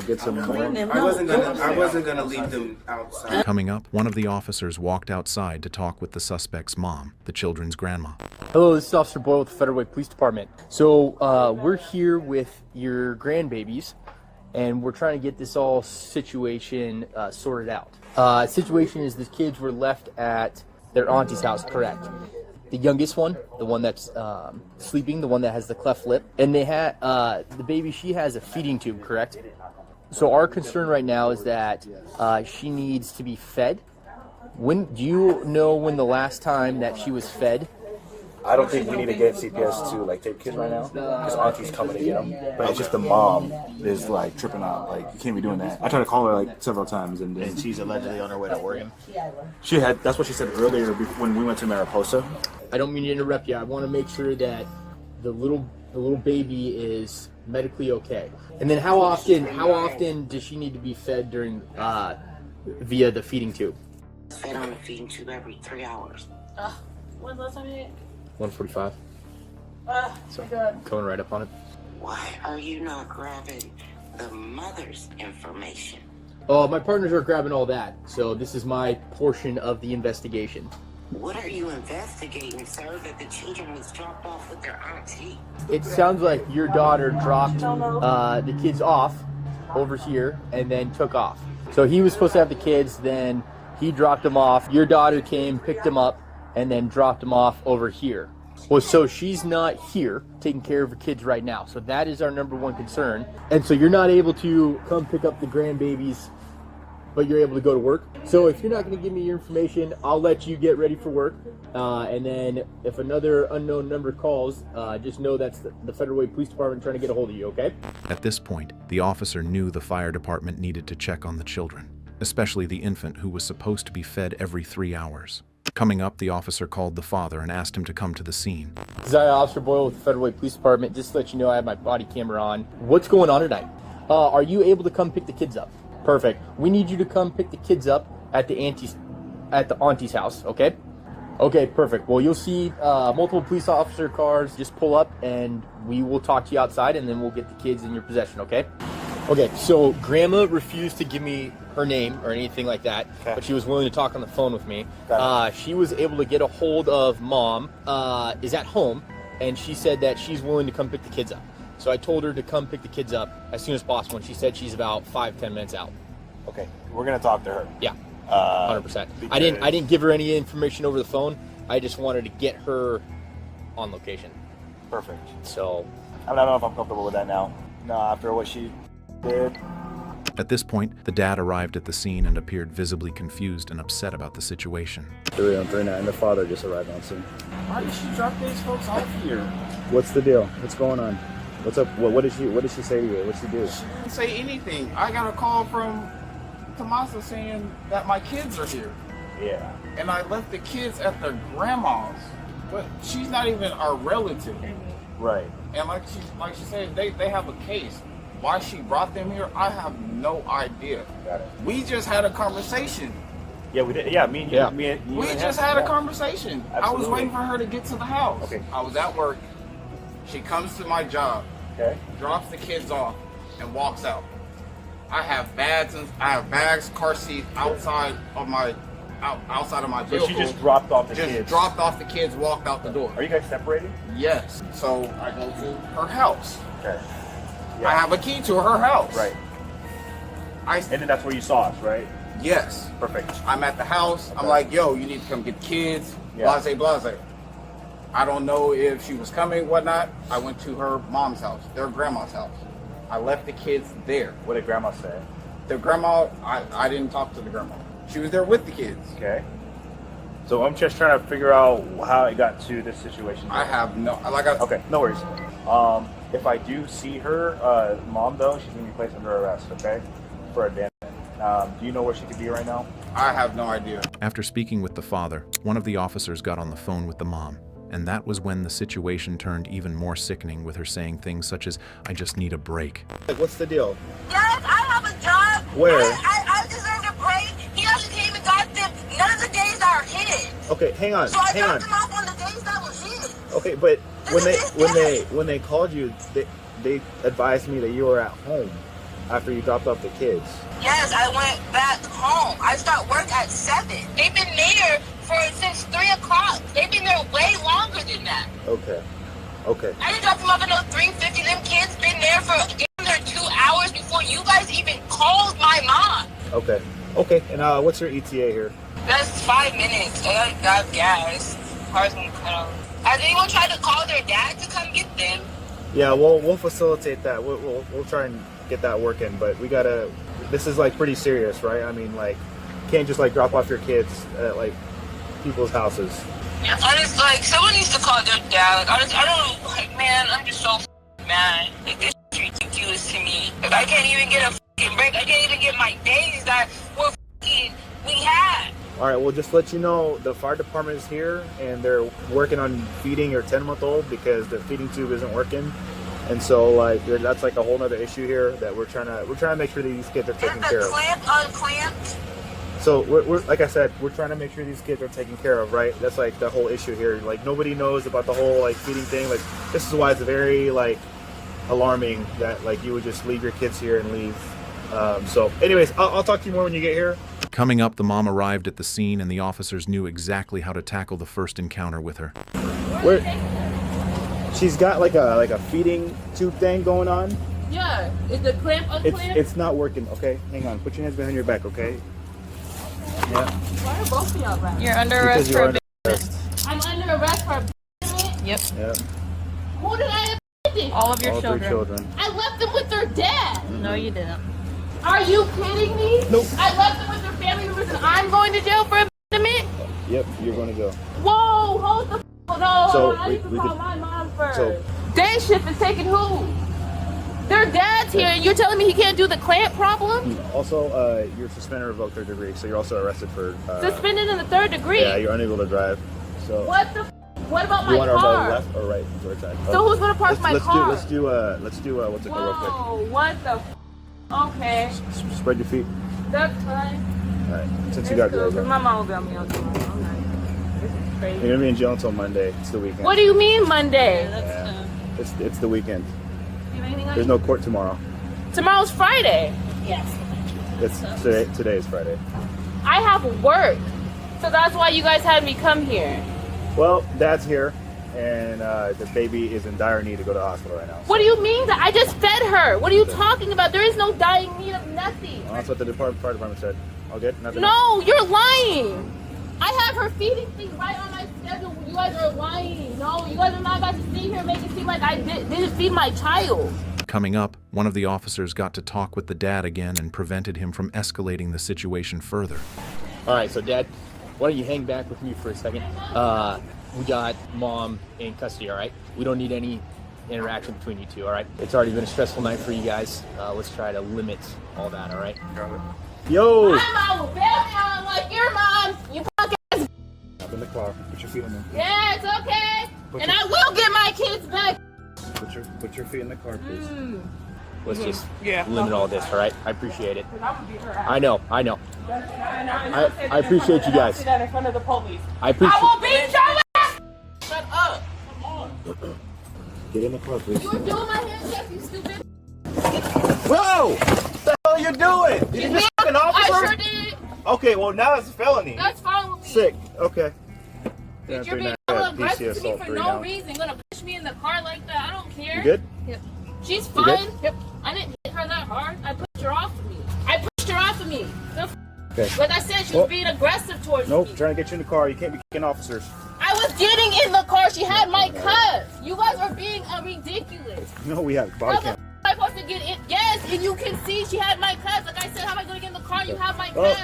get some more. I wasn't gonna leave them outside. Coming up, one of the officers walked outside to talk with the suspect's mom, the children's grandma. Hello, this is Officer Boyle with the Federal Way Police Department. So we're here with your grandbabies, and we're trying to get this all situation sorted out. Situation is the kids were left at their auntie's house, correct? The youngest one, the one that's sleeping, the one that has the cleft lip, and they had the baby. She has a feeding tube, correct? So our concern right now is that she needs to be fed. When do you know when the last time that she was fed? I don't think we need to get CPS to like take kids right now because Auntie's coming to get them. But it's just the mom is like tripping out. Like, you can't be doing that. I tried to call her like several times, and she's allegedly on her way to Oregon. She had. That's what she said earlier when we went to Mariposa. I don't mean to interrupt you. I want to make sure that the little baby is medically okay. And then how often does she need to be fed during via the feeding tube? Fed on the feeding tube every 3 hours. When's the last time you ate? 1:45. So good. Coming right up on it. Why are you not grabbing the mother's information? Oh, my partners are grabbing all that. So this is my portion of the investigation. What are you investigating, sir? That the children was dropped off with their auntie? It sounds like your daughter dropped the kids off over here and then took off. So he was supposed to have the kids, then he dropped them off. Your daughter came, picked them up, and then dropped them off over here. Well, so she's not here taking care of her kids right now. So that is our number one concern. And so you're not able to come pick up the grandbabies, but you're able to go to work. So if you're not going to give me your information, I'll let you get ready for work. And then if another unknown number calls, just know that's the Federal Way Police Department trying to get a hold of you, okay? At this point, the officer knew the fire department needed to check on the children, especially the infant who was supposed to be fed every 3 hours. Coming up, the officer called the father and asked him to come to the scene. Zaya, Officer Boyle with the Federal Way Police Department. Just to let you know, I have my body camera on. What's going on tonight? Are you able to come pick the kids up? Perfect. We need you to come pick the kids up at the auntie's house, okay? Okay, perfect. Well, you'll see multiple police officer cars just pull up, and we will talk to you outside, and then we'll get the kids in your possession, okay? Okay, so Grandma refused to give me her name or anything like that, but she was willing to talk on the phone with me. She was able to get a hold of Mom, is at home, and she said that she's willing to come pick the kids up. So I told her to come pick the kids up as soon as possible, and she said she's about 5-10 minutes out. Okay, we're gonna talk to her. Yeah, 100%. I didn't give her any information over the phone. I just wanted to get her on location. Perfect. So I don't know if I'm comfortable with that now. No, after what she did. At this point, the dad arrived at the scene and appeared visibly confused and upset about the situation. 3-on-3 and the father just arrived on scene. Why did she drop these folks off here? What's the deal? What's going on? What's up? What did she say to you? What'd she do? She didn't say anything. I got a call from Tomasa saying that my kids are here. Yeah. And I left the kids at their grandma's. But she's not even our relative. Right. And like she said, they have a case. Why she brought them here, I have no idea. Got it. We just had a conversation. Yeah, we did. Yeah, me and you. We just had a conversation. Absolutely. I was waiting for her to get to the house. Okay. I was at work. She comes to my job. Okay. Drops the kids off and walks out. I have bags, car seats outside of my vehicle. So she just dropped off the Just kids. dropped off the kids, walked out the door. Are you guys separated? Yes. So I go to her house. Okay. I have a key to her house. Right. And then that's where you saw us, right? Yes. Perfect. I'm at the house. Okay. I'm like, yo, you need to come get the kids. Yeah. Blase. I don't know if she was coming, whatnot. I went to her mom's house, their grandma's house. I left the kids there. What did grandma say? The grandma, I didn't talk to the grandma. She was there with the kids. Okay. So I'm just trying to figure out how it got to this situation. I have no, okay, no worries. If I do see her mom though, she's gonna be placed under arrest, okay? For abandonment. Do you know where she could be right now? I have no idea. After speaking with the father, one of the officers got on the phone with the mom. And that was when the situation turned even more sickening, with her saying things such as, "I just need a break." What's the deal? Yes, I have a job. Where? I deserve a break. He hasn't even got them. None of the days are his. Okay, hang on. So I dropped him off on the days that were his. Okay, but when they called you, they advised me that you were at home after you dropped off the kids. Yes, I went back home. I start work at 7. They've been there since 3 o'clock. They've been there way longer than that. Okay. I didn't drop them off at no 3:50. Them kids been there for there 2 hours before you guys even called my mom. Okay. And what's your ETA here? That's 5 minutes. I got gas. Car's gonna cut off. Has anyone tried to call their dad to come get them? Yeah, we'll facilitate that. We'll try and get that working, but we gotta. This is like pretty serious, right? I mean, like, you can't just like drop off your kids at like people's houses. Yeah, honestly, like, someone needs to call their dad. Like, I don't know, like, man, I'm just so mad. Like, this is ridiculous to me. Like, I can't even get a break. I can't even get my days that we had. All right, well, just to let you know, the fire department is here, and they're working on feeding your 10-month-old because the feeding tube isn't working. And so, like, that's like a whole other issue here that we're trying to make sure that these kids are taken care of. Is the clamp unclamped? So we're like I said, we're trying to make sure these kids are taken care of, right? That's like the whole issue here. Like, nobody knows about the whole like feeding thing. Like, this is why it's very like alarming that like you would just leave your kids here and leave. So anyways, I'll talk to you more when you get here. Coming up, the mom arrived at the scene and the officers knew exactly how to tackle the first encounter with her. She's got like a feeding tube thing going on. Yeah, is the clamp unclamped? It's not working. Okay, hang on. Put your hands behind your back. Okay. Yeah. Why are both of y'all back? You're under arrest for abandonment. I'm under arrest for abandonment? Yep. Yeah. Who did I abandon? All of your All children. 3 children. I left them with their dad. No, you didn't. Are you kidding me? Nope. I left them with their family members and I'm going to jail for abandonment? Yep, you're going to go. Whoa, hold the no, So, I need to we call did- my mom first. so- Day shift is taking who? Their dad's here and you're telling me he can't do the clamp problem? Also, you're suspended or revoked 3rd degree, so you're also arrested for. Suspended in the 3rd degree? Yeah, you're unable to drive. So. What the what about You my want to car? go left or right towards that? So who's gonna park my car? Let's do what's it called real quick. Whoa, what the okay. Spread your feet. That's fine. All right. Since you got Cool, 'cause drugs. my mom will got me on tomorrow. This is crazy. You're gonna be in jail until Monday. It's the weekend. What do you mean Monday? Yeah. It's the weekend. You have anything on There's you? no court tomorrow. Tomorrow's Friday. Yes. It's today is Friday. I have work. So that's why you guys had me come here. Well, Dad's here, and the baby is in dire need to go to the hospital right now. What do you mean that I just fed her? What are you talking about? There is no dying need of nothing. Well, that's what the fire department said. All good? Nothing No, you're lying. I have her feeding things right on my schedule. You guys are lying. No, you guys are not about to sit here and make it seem like I didn't feed my child. Coming up, one of the officers got to talk with the dad again and prevented him from escalating the situation further. All right, so Dad, why don't you hang back with me for a second? We got Mom in custody, all right? We don't need any interaction between you two, all right? It's already been a stressful night for you guys. Let's try to limit all that, all right? Yo! My mom will bail me out like your mom. You punk ass. Up in the car. Put your feet in there. Yeah, it's okay. And I will get my kids back. Put your feet in the car, please. Let's just limit all this, all right? I appreciate it. I'm gonna beat her ass. I know. I appreciate you guys. That in front of the police. I appreciate. I will beat your ass. Shut up. Come on. Get in the car, please. You were doing my handshake, you stupid. Whoa! What the hell are you doing? Did you just fucking officer? I sure did. Okay, well now it's a felony. That's fine with me. Sick. Okay. You're being so aggressive to me for no reason. You're gonna push me in the car like that. I don't care. You good? Yep. She's fine. Yep. I didn't hit her that hard. I pushed her off of me. Okay. Like I said, she was being aggressive towards me. Nope, trying to get you in the car. You can't be kicking officers. I was getting in the car. She had my cuffs. You guys are being ridiculous. No, we have body cam. How am I supposed to get in? Yes, and you can see she had my cuffs. Like I said, how am I going to get in the car? You have my cuffs.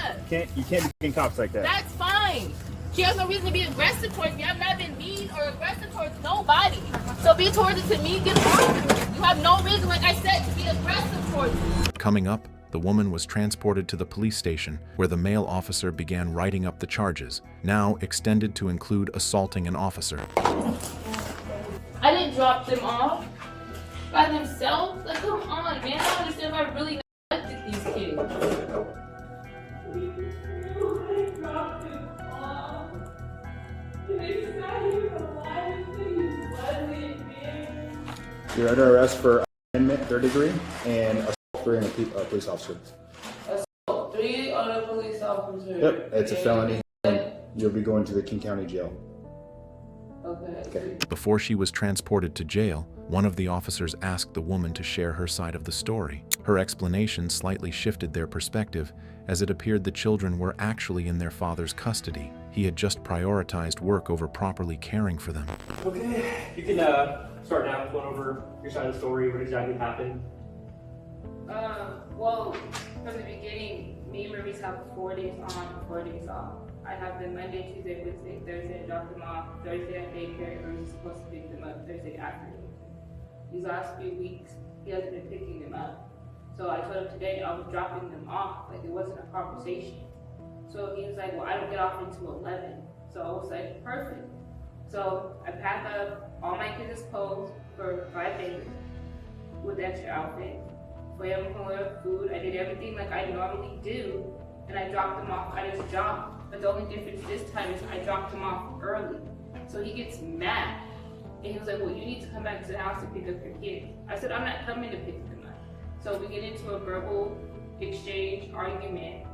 You can't be kicking cops like that. That's fine. She has no reason to be aggressive towards me. I've not been mean or aggressive towards nobody. So be towards it to me, get off of me. You have no reason, like I said, to be aggressive towards me. Coming up, the woman was transported to the police station, where the male officer began writing up the charges, now extended to include assaulting an officer. I didn't drop them off by themselves. Like, come on, man. I don't understand if I really neglected these kids. You're under arrest for abandonment, 3rd degree, and assault 3 on a police officer. Assault 3 on a police officer. Yep, it's a felony, and you'll be going to the King County Jail. Okay. Before she was transported to jail, one of the officers asked the woman to share her side of the story. Her explanation slightly shifted their perspective, as it appeared the children were actually in their father's custody. He had just prioritized work over properly caring for them. Okay, you can start now going over your side of the story, what exactly happened. Well, from the beginning, me and Maurice have 4 days on, 4 days off. I have them Monday, Tuesday, Wednesday, Thursday, I drop them off. Thursday at daycare, and Maurice is supposed to pick them up Thursday afternoon. These last few weeks, he hasn't been picking them up. So I told him today I was dropping them off, like it wasn't a conversation. So he was like, well, I don't get off until 11. So I was like, perfect. So I packed up all my kids' clothes for 5 days with extra outfits. For him, food, I did everything like I normally do, and I dropped them off at his job. But the only difference this time is I dropped him off early. So he gets mad. And he was like, well, you need to come back to the house to pick up your kids. I said, I'm not coming to pick them up. So we get into a verbal exchange, argument.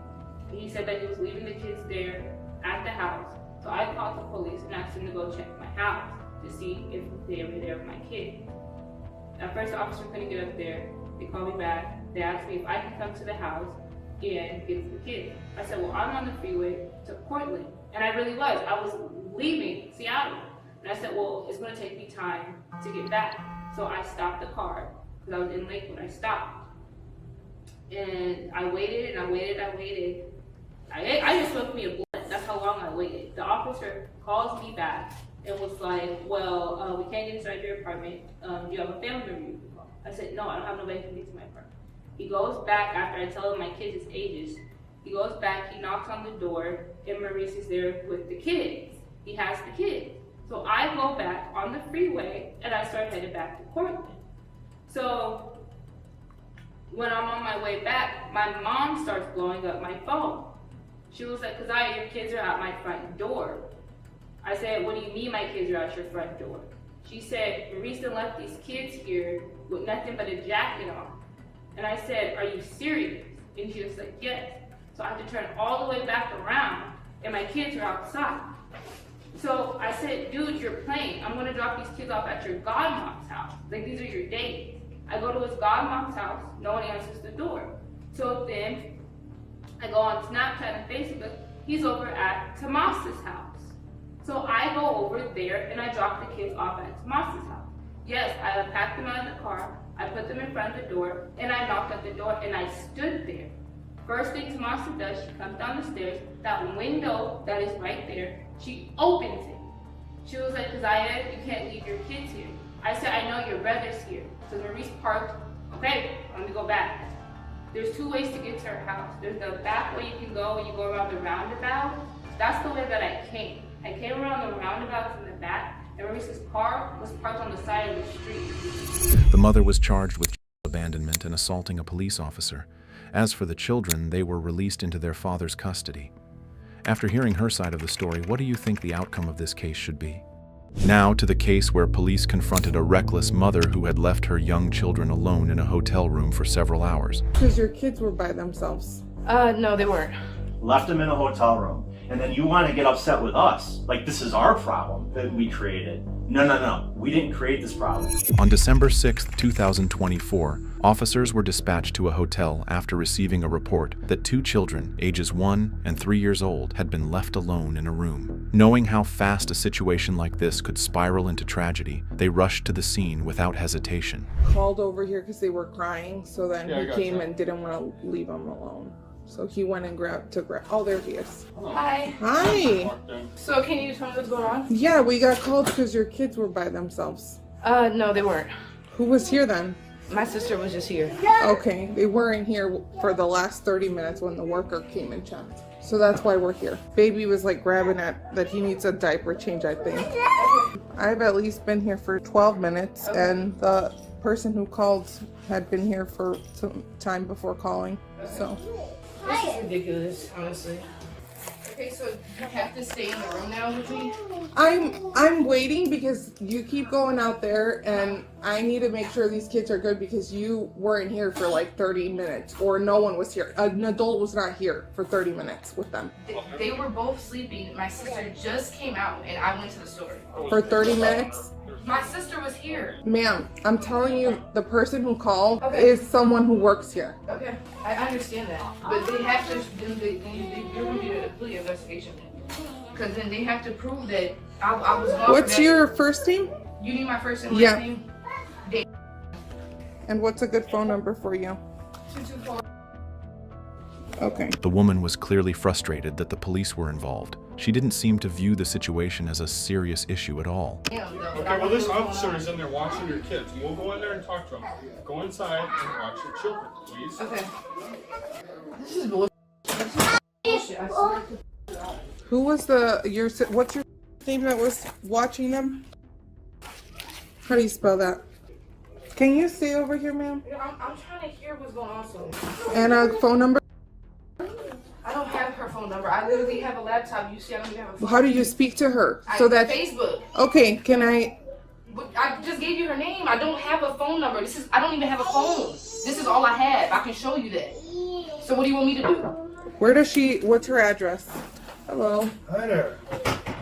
He said that he was leaving the kids there at the house. So I called the police and asked them to go check my house to see if they were there with my kids. At first, the officer couldn't get up there. They called me back. They asked me if I could come to the house and get the kids. I said, well, I'm on the freeway to Portland. And I really was. I was leaving Seattle. And I said, well, it's going to take me time to get back. So I stopped the car because I was in Lakewood. I stopped. And I waited and I waited. I just smoked me a blunt. That's how long I waited. The officer calls me back and was like, well, we can't get inside your apartment. Do you have a family member you can call? I said, no, I don't have nobody to get to my apartment. He goes back after I tell him my kids' ages. He goes back, he knocks on the door, and Maurice is there with the kids. He has the kids. So I go back on the freeway and I start headed back to Portland. So when I'm on my way back, my mom starts blowing up my phone. She was like, Keziah, your kids are at my front door. I said, what do you mean my kids are at your front door? She said, Maurice left these kids here with nothing but a jacket on. And I said, are you serious? And she was like, yes. So I had to turn all the way back around and my kids are outside. So I said, dude, you're playing. I'm gonna drop these kids off at your godmom's house. Like, these are your dates. I go to his godmom's house, no one answers the door. So then I go on Snapchat and Facebook, he's over at Tomas's house. So I go over there and I drop the kids off at Tomas's house. Yes, I packed them out of the car, I put them in front of the door, and I knocked at the door and I stood there. First thing Tomasa does, she comes down the stairs, that window that is right there, she opens it. She was like, Keziah, you can't leave your kids here. I said, I know your brother's here. So Maurice parked, okay, let me go back. There's two ways to get to her house. There's the back way you can go and you go around the roundabout. That's the way that I came. I came around the roundabout from the back, and Maurice's car was parked on the side of the street. The mother was charged with abandonment and assaulting a police officer. As for the children, they were released into their father's custody. After hearing her side of the story, what do you think the outcome of this case should be? Now to the case where police confronted a reckless mother who had left her young children alone in a hotel room for several hours. Because your kids were by themselves. No, they weren't. Left them in a hotel room. And then you want to get upset with us. Like this is our problem that we created. No. We didn't create this problem. On December 6, 2024, officers were dispatched to a hotel after receiving a report that two children, ages 1 and 3 years old, had been left alone in a room. Knowing how fast a situation like this could spiral into tragedy, they rushed to the scene without hesitation. Called over here because they were crying, so then he came and didn't want to leave them alone. So he went and grabbed. Oh, there he is. Hi. Hi. So can you tell me what's going on? Yeah, we got called because your kids were by themselves. No, they weren't. Who was here then? My sister was just here. Okay, they weren't here for the last 30 minutes when the worker came and checked. So that's why we're here. Baby was like grabbing at that he needs a diaper change, I think. I've at least been here for 12 minutes, and the person who called had been here for some time before calling, so. This is ridiculous, honestly. Okay, so you have to stay in the room now with me? I'm waiting because you keep going out there, and I need to make sure these kids are good because you weren't here for like 30 minutes, or no one was here. An adult was not here for 30 minutes with them. They were both sleeping. My sister just came out and I went to the store. For 30 minutes? My sister was here. Ma'am, I'm telling you, the person who called is someone who works here. Okay, I understand that, but they have to. They're going to do a complete investigation, because then they have to prove that I was gone. What's your first name? You need my first and last name. Dave. And what's a good phone number for you? 224. Okay. The woman was clearly frustrated that the police were involved. She didn't seem to view the situation as a serious issue at all. Okay, well this officer is in there watching your kids. We'll go in there and talk to them. Go inside and watch your children, please. Okay. This is bullshit. I swear. Who was what's your name that was watching them? How do you spell that? Can you stay over here, ma'am? I'm trying to hear what's going on, so. And a phone number? I don't have her phone number. I literally have a laptop. You see, I don't even have a phone. How do you speak to her? So that Facebook. Okay, can I? I just gave you her name. I don't have a phone number. I don't even have a phone. This is all I have. I can show you that. So what do you want me to do? Where does she? What's her address? Hello. Hi there.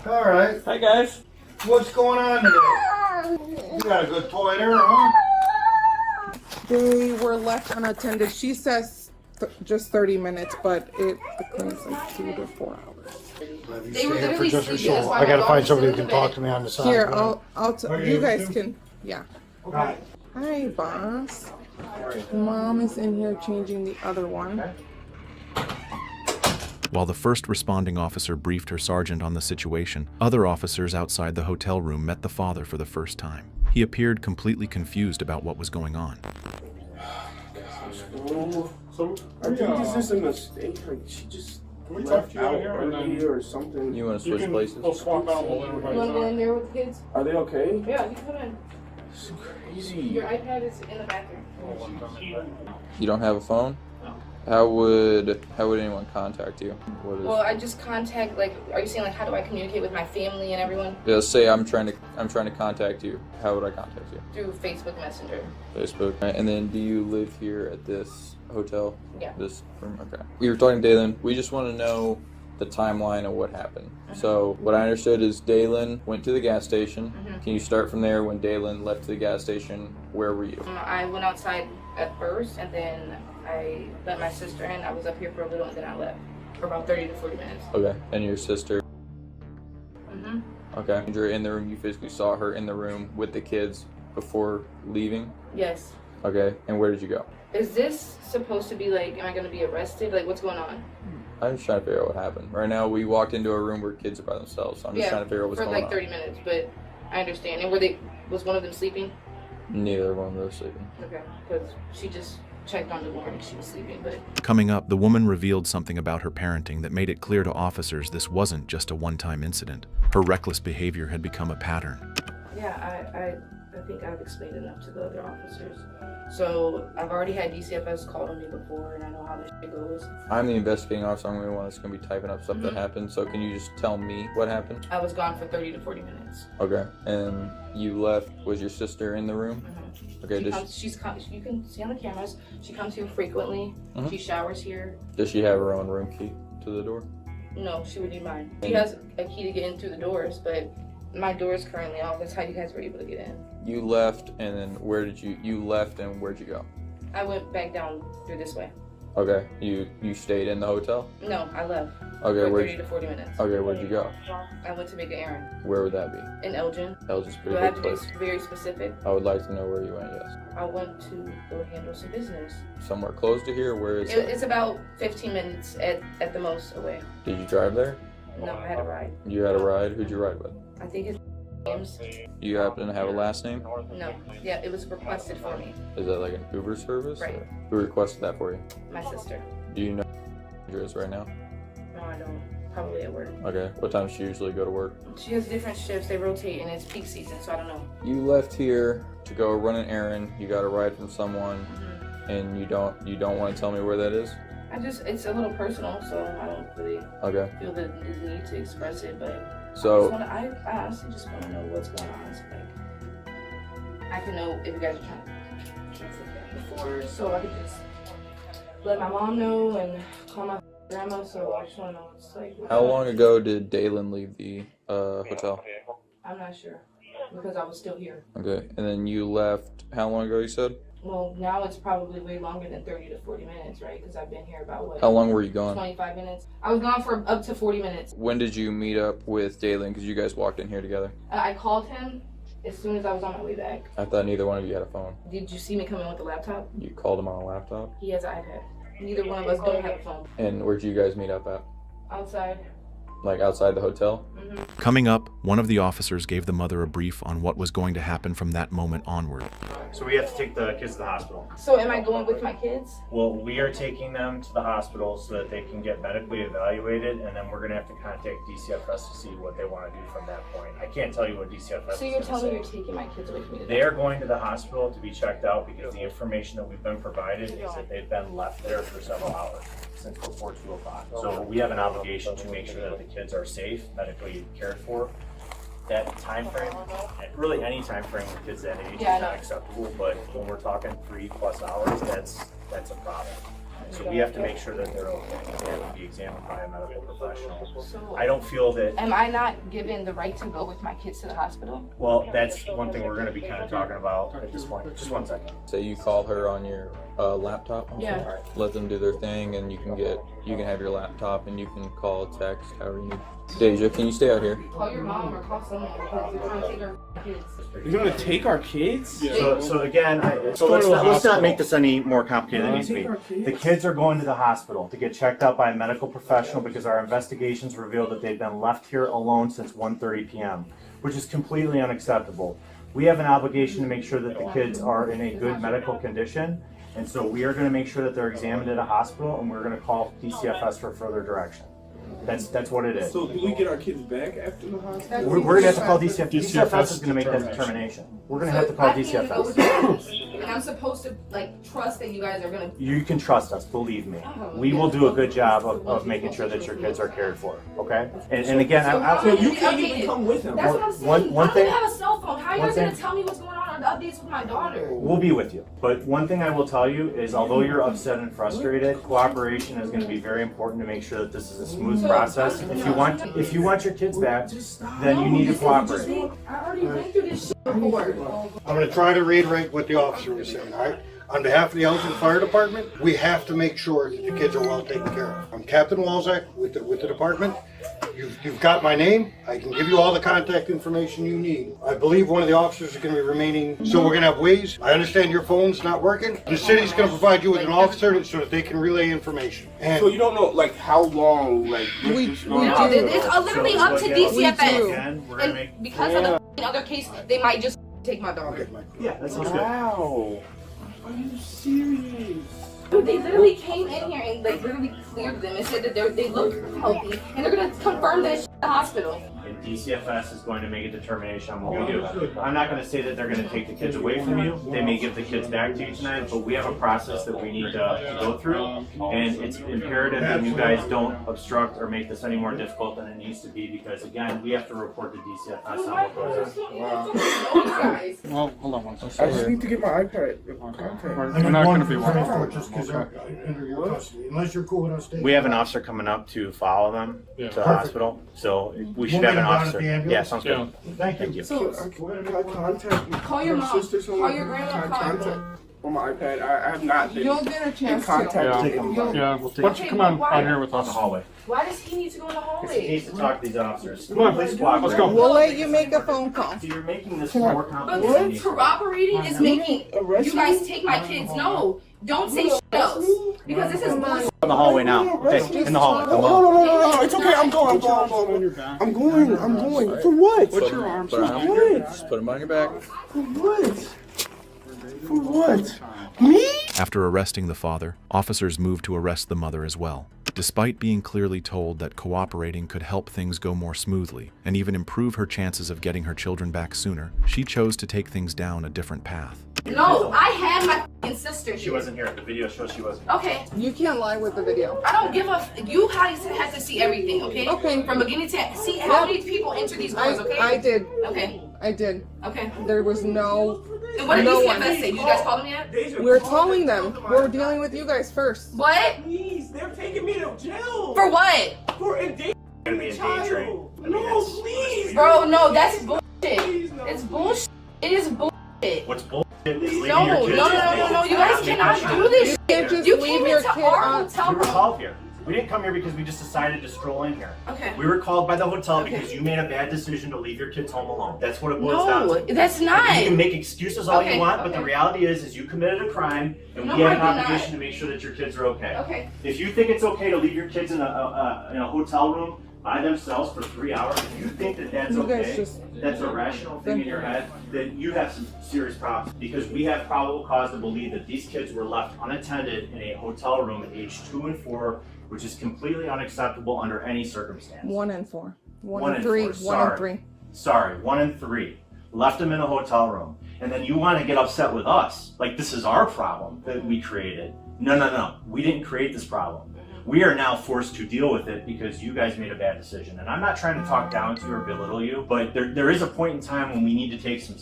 All right. Hi guys. What's going on today? You got a good toy there, huh? They were left unattended. She says just 30 minutes, but the claim's like 2 to 4 hours. They were literally sleeping. I gotta find somebody who can talk to me on the side. Here, you guys can, yeah. Okay. Hi, boss. Mom is in here changing the other one. While the first responding officer briefed her sergeant on the situation, other officers outside the hotel room met the father for the first time. He appeared completely confused about what was going on. So, I think this is a mistake. Like, she just Can we talk to you out here and then or something. You want to switch places? We'll swap out. We'll let You everybody want to go talk. in there with the kids? Are they okay? Yeah, you come in. This is crazy. Your iPad is in the bathroom. You don't have a phone? How would anyone contact you? Well, I just contact, like, are you saying, like, how do I communicate with my family and everyone? Yeah, say I'm trying to contact you. How would I contact you? Through Facebook Messenger. Facebook. And then do you live here at this hotel? Yeah. This room? Okay. We were talking to Dalen. We just want to know the timeline of what happened. So what I understood is Dalen went to the gas station. Can you start from there? When Dalen left the gas station, where were you? I went outside at first, and then I let my sister in. I was up here for a little, and then I left for about 30 to 40 minutes. Okay, and your sister? Mm-hmm. Okay, you're in the room, you physically saw her in the room with the kids before leaving? Yes. Okay, and where did you go? Is this supposed to be like, am I going to be arrested? Like, what's going on? I'm just trying to figure out what happened. Right now, we walked into a room where kids are by themselves, so I'm just trying to figure out what's going on. For like 30 minutes, but I understand. And was one of them sleeping? Neither one of them was sleeping. Okay, because she just checked on the woman and she was sleeping, but... Coming up, the woman revealed something about her parenting that made it clear to officers this wasn't just a one-time incident. Her reckless behavior had become a pattern. Yeah, I think I've explained enough to the other officers. So I've already had DCFS called on me before, and I know how this shit goes. I'm the investigating officer. I'm the one that's going to be typing up stuff that happened. So can you just tell me what happened? I was gone for 30 to 40 minutes. Okay. And you left. Was your sister in the room? Okay. You can see on the cameras. She comes here frequently. She showers here. Does she have her own room key to the door? No, she would need mine. She has a key to get in through the doors, but my door is currently off. That's how you guys were able to get in. You left, and then you left, and where'd you go? I went back down through this way. Okay, you stayed in the hotel? No, I left. Okay, for 30 to 40 minutes. Okay, where'd you go? I went to make an errand. Where would that be? In Elgin. Elgin's a Do pretty I big have to place. be very specific? I would like to know where you went, yes. I went to go handle some business. Somewhere close to here? Where is that? It's about 15 minutes at the most away. Did you drive there? No, I had a ride. You had a ride? Who'd you ride with? I think it's James. Do you happen to have a last name? No. Yeah, it was requested for me. Is that like an Uber service? Right. Or who requested that for you? My sister. Do you know where she is right now? No, I don't. Probably at work. Okay. What time does she usually go to work? She has different shifts. They rotate, and it's peak season, so I don't know. You left here to go run an errand. You got a ride from someone, and you don't want to tell me where that is? It's a little personal, so I don't really feel the need to express it, but So I honestly just want to know what's going on. So like, I can know if you guys are trying to say that before, so I could just let my mom know and call my grandma. So I just want to know what's like. how long ago did Dalen leave the hotel? I'm not sure because I was still here. Okay, and then you left how long ago, you said? Well, now it's probably way longer than 30 to 40 minutes, right? Because I've been here about what? How long were you gone? 25 minutes. I was gone for up to 40 minutes. When did you meet up with Dalen? Because you guys walked in here together. I called him as soon as I was on my way back. I thought neither one of you had a phone. Did you see me come in with a laptop? You called him on a laptop? He has an iPad. Neither one of us don't have a phone. And where'd you guys meet up at? Outside. Like outside the hotel? Coming up, one of the officers gave the mother a brief on what was going to happen from that moment onward. So we have to take the kids to the hospital. So am I going with my kids? Well, we are taking them to the hospital so that they can get medically evaluated, and then we're going to have to contact DCFS to see what they want to do from that point. I can't tell you what DCFS is So you're gonna telling me say. you're taking my kids with me? They are going to the hospital to be checked out because the information that we've been provided is that they've been left there for several hours since before 2 o'clock. So we have an obligation to make sure that the kids are safe, medically cared for. That time frame, really any time frame with kids that age is not acceptable, but when we're talking 3+ hours, that's a problem. So we have to make sure that they're okay. They have to be examined by a medical professional. So I don't feel that. Am I not given the right to go with my kids to the hospital? Well, that's one thing we're going to be kind of talking about at this point. Just 1 second. So you call her on your laptop? Yeah. All right. Let them do their thing, and you can have your laptop, and you can call, text, however you need. Deja, can you stay out here? Call your mom or call someone because you're trying to take our kids. You're gonna take our kids? So again, let's not make this any more complicated than it needs to be. The kids are going to the hospital to get checked out by a medical professional because our investigations revealed that they've been left here alone since 1:30 p.m., which is completely unacceptable. We have an obligation to make sure that the kids are in a good medical condition, and so we are going to make sure that they're examined at a hospital, and we're going to call DCFS for further direction. That's what it is. So do we get our kids back after the hospital? We're going to have to call DCFS. DCFS is going to make that determination. We're going to have to call DCFS. And I'm supposed to trust that you guys are gonna. You can trust us, believe me. We will do a good job of making sure that your kids are cared for. Okay? And again, So you can't even come with them. That's what I'm saying. One I thing. don't have a cell phone. How are you guys gonna tell me what's going on? wanted updates with my daughter. We'll be with you. But one thing I will tell you is, although you're upset and frustrated, cooperation is going to be very important to make sure that this is a smooth process. If you want your kids back, then you need to cooperate. I already went through this shit before. I'm going to try to reiterate what the officer was saying, all right? On behalf of the Elgin Fire Department, we have to make sure that the kids are well taken care of. I'm Captain Walzak with the department. You've got my name. I can give you all the contact information you need. I believe one of the officers is going to be remaining, so we're going to have ways. I understand your phone's not working. The city's going to provide you with an officer so that they can relay information. And so you don't know like how long like It's literally up to DCFS. And because of the other case, they might just take my daughter. Yeah, that sounds good. Wow. Are you serious? Dude, they literally came in here and like literally cleared them and said that they look healthy and they're gonna confirm that shit at the hospital. And DCFS is going to make a determination on what we do. I'm not going to say that they're going to take the kids away from you. They may give the kids back to you tonight, but we have a process that we need to go through, and it's imperative that you guys don't obstruct or make this any more difficult than it needs to be, because again, we have to report to DCFS on what goes on. Well, hold on one second. I just need to get my iPad. We're not going to be one. Just because they're under your custody, unless you're cool with us taking. We have an officer coming up to follow them to the hospital, so we should have an officer. Yeah, sounds good. Thank you. So, Can I contact call your mom, call your grandma, contact on my iPad? I have not been You'll get a chance in contact with Yeah, them. why don't you come on here with us? The hallway. why does he need to go in the It's a hallway? case to talk to these officers. Come on, Please let's cooperate. go. We'll let you make a phone call. So you're making this more But complicated. corroborating is making you guys take my kids. No, don't say shit else because this is bullshit. In the hallway now. Okay, in the hallway. Come on. No, it's okay. I'm going. I'm going. For what? Put your arms For around what? Just put them on your back. For what? For what? Me? After arresting the father, officers moved to arrest the mother as well. Despite being clearly told that cooperating could help things go more smoothly and even improve her chances of getting her children back sooner, she chose to take things down a different path. No, I had my fucking sister. She wasn't here. The video shows she wasn't. Okay. You can't lie with the video. I don't give a. You guys have to see everything, okay? Okay. From beginning to end. See how many people enter these doors, okay? I did. Okay. I did. Okay. There was no. And what did no DCFS say? You guys called them yet? We're calling them. We're dealing with you guys first. What? Please, they're taking me to jail. For what? For endangering a child. No, please. Bro, no, that's bullshit. It's bullshit. It is bullshit. What's bullshit is leaving No, your kids. no. You guys cannot do this You can't just You leave came your into kid our on. hotel We were room. called here. We didn't come here because we just decided to stroll in here. Okay. We were called by the hotel because you made a bad decision to leave your kids home alone. That's what it boils down No, to. that's not. You can make excuses all Okay, you want, but the okay. reality is you committed a crime, and No, we have I an did not. obligation to make sure that your kids are okay. Okay. If you think it's okay to leave your kids in a hotel room by themselves for 3 hours, if you think that that's You guys okay, just- that's a rational thing in your head, then you have some serious problems. Because we have probable cause to believe that these kids were left unattended in a hotel room at age 2 and 4, which is completely unacceptable under any circumstance. 1 and 4. 1 1 and 3. 1 Sorry. and 3. Sorry, 1 and 3. Left them in a hotel room. And then you want to get upset with us. Like this is our problem that we created. No. We didn't create this problem. We are now forced to deal with it because you guys made a bad decision. And I'm not trying to talk down to you or belittle you, but there is a point in time when we need to take some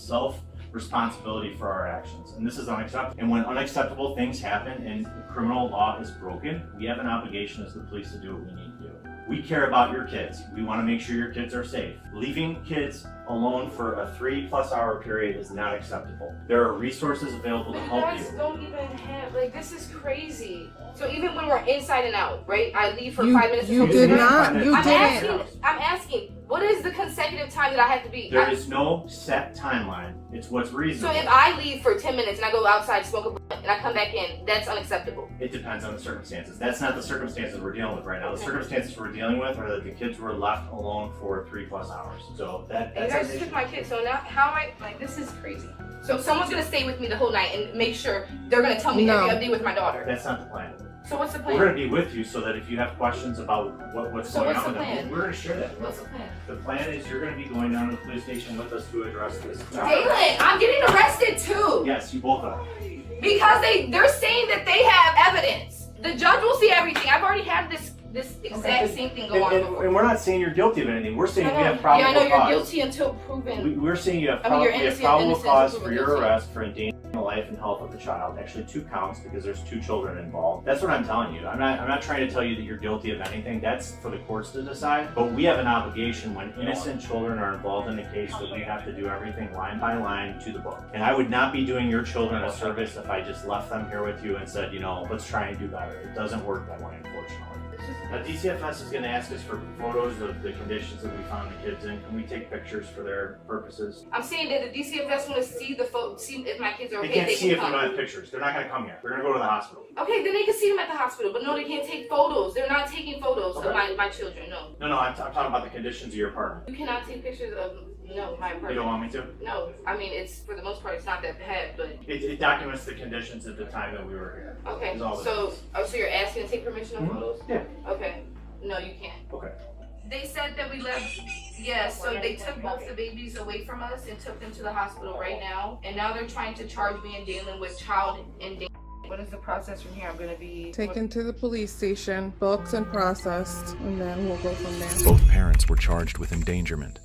responsibility for our actions. And this is unacceptable. And when unacceptable things happen and criminal law is broken, we have an obligation as the police to do what we need to do. We care about your kids. We want to make sure your kids are safe. Leaving kids alone for a 3+ hour period is not acceptable. There are resources available to But you help guys you. don't even have, like, this is crazy. So even when we're inside and out, right? I leave for You- 5 minutes. you to did come not. back. You I'm didn't. asking, what is the consecutive time that I have to be? There is no set timeline. It's what's So reasonable. if I leave for 10 minutes and I go outside, smoke a blunt, and I come back in, that's unacceptable. It depends on the circumstances. That's not the circumstances we're dealing with right now. The circumstances we're dealing with are that the kids were left alone for 3+ hours. So And you that's our guys issue. took my kids, so now how am I, like, this is crazy. So someone's gonna stay with me the whole night and make sure they're gonna tell me No. every update with my daughter. That's not the plan. So what's the We're going to plan? be with you so that if you have questions about what's So going what's on, the plan? we're going to share that. What's the plan? The plan is you're going to be going down to the police station with us to address this. Daylan, I'm getting arrested too. Yes, you both are. Because they're saying that they have evidence. The judge will see everything. I've already had this this exact same thing go on before. And we're not saying you're guilty of anything. We're saying I we know, have probable yeah, I know cause. you're guilty until proven. We're saying you have, you're we have innocent, probable innocent cause until for your proven arrest for endangering the life and health of the child. Actually, 2 counts because there's 2 children involved. That's what I'm telling you. I'm not trying to tell you that you're guilty of anything. That's for the courts to decide. But we have an obligation when innocent children are involved in a case that we have to do everything line by line to the book. And I would not be doing your children a service if I just left them here with you and said, you know, let's try and do better. It doesn't work that way, unfortunately. DCFS is going to ask us for photos of the conditions that we found the kids in. Can we take pictures for their purposes? I'm saying that the DCFS want to see the photo, see if my kids are okay. They can't see if they come. don't have pictures. They're not going to come here. They're going to go to the hospital. Okay, then they can see them at the hospital, but no, they can't take photos. They're not taking photos Okay. of my children, no. No, I'm talking about the conditions of your apartment. You cannot take pictures of, no, my apartment. You don't want me to? No, I mean, it's, for the most part, it's not that bad, but. It documents the conditions at the time that we were here. Okay, Is all it so, is. so you're asking to take permission of photos? Yeah. Okay, no, you can't. Okay. They said that we left, yes, so they took both the babies away from us and took them to the hospital right now. And now they're trying to charge me and dealing with child endangerment. What is the process from here? I'm gonna be Taken to the police station, booked and processed, and then we'll go from there. Both parents were charged with endangerment.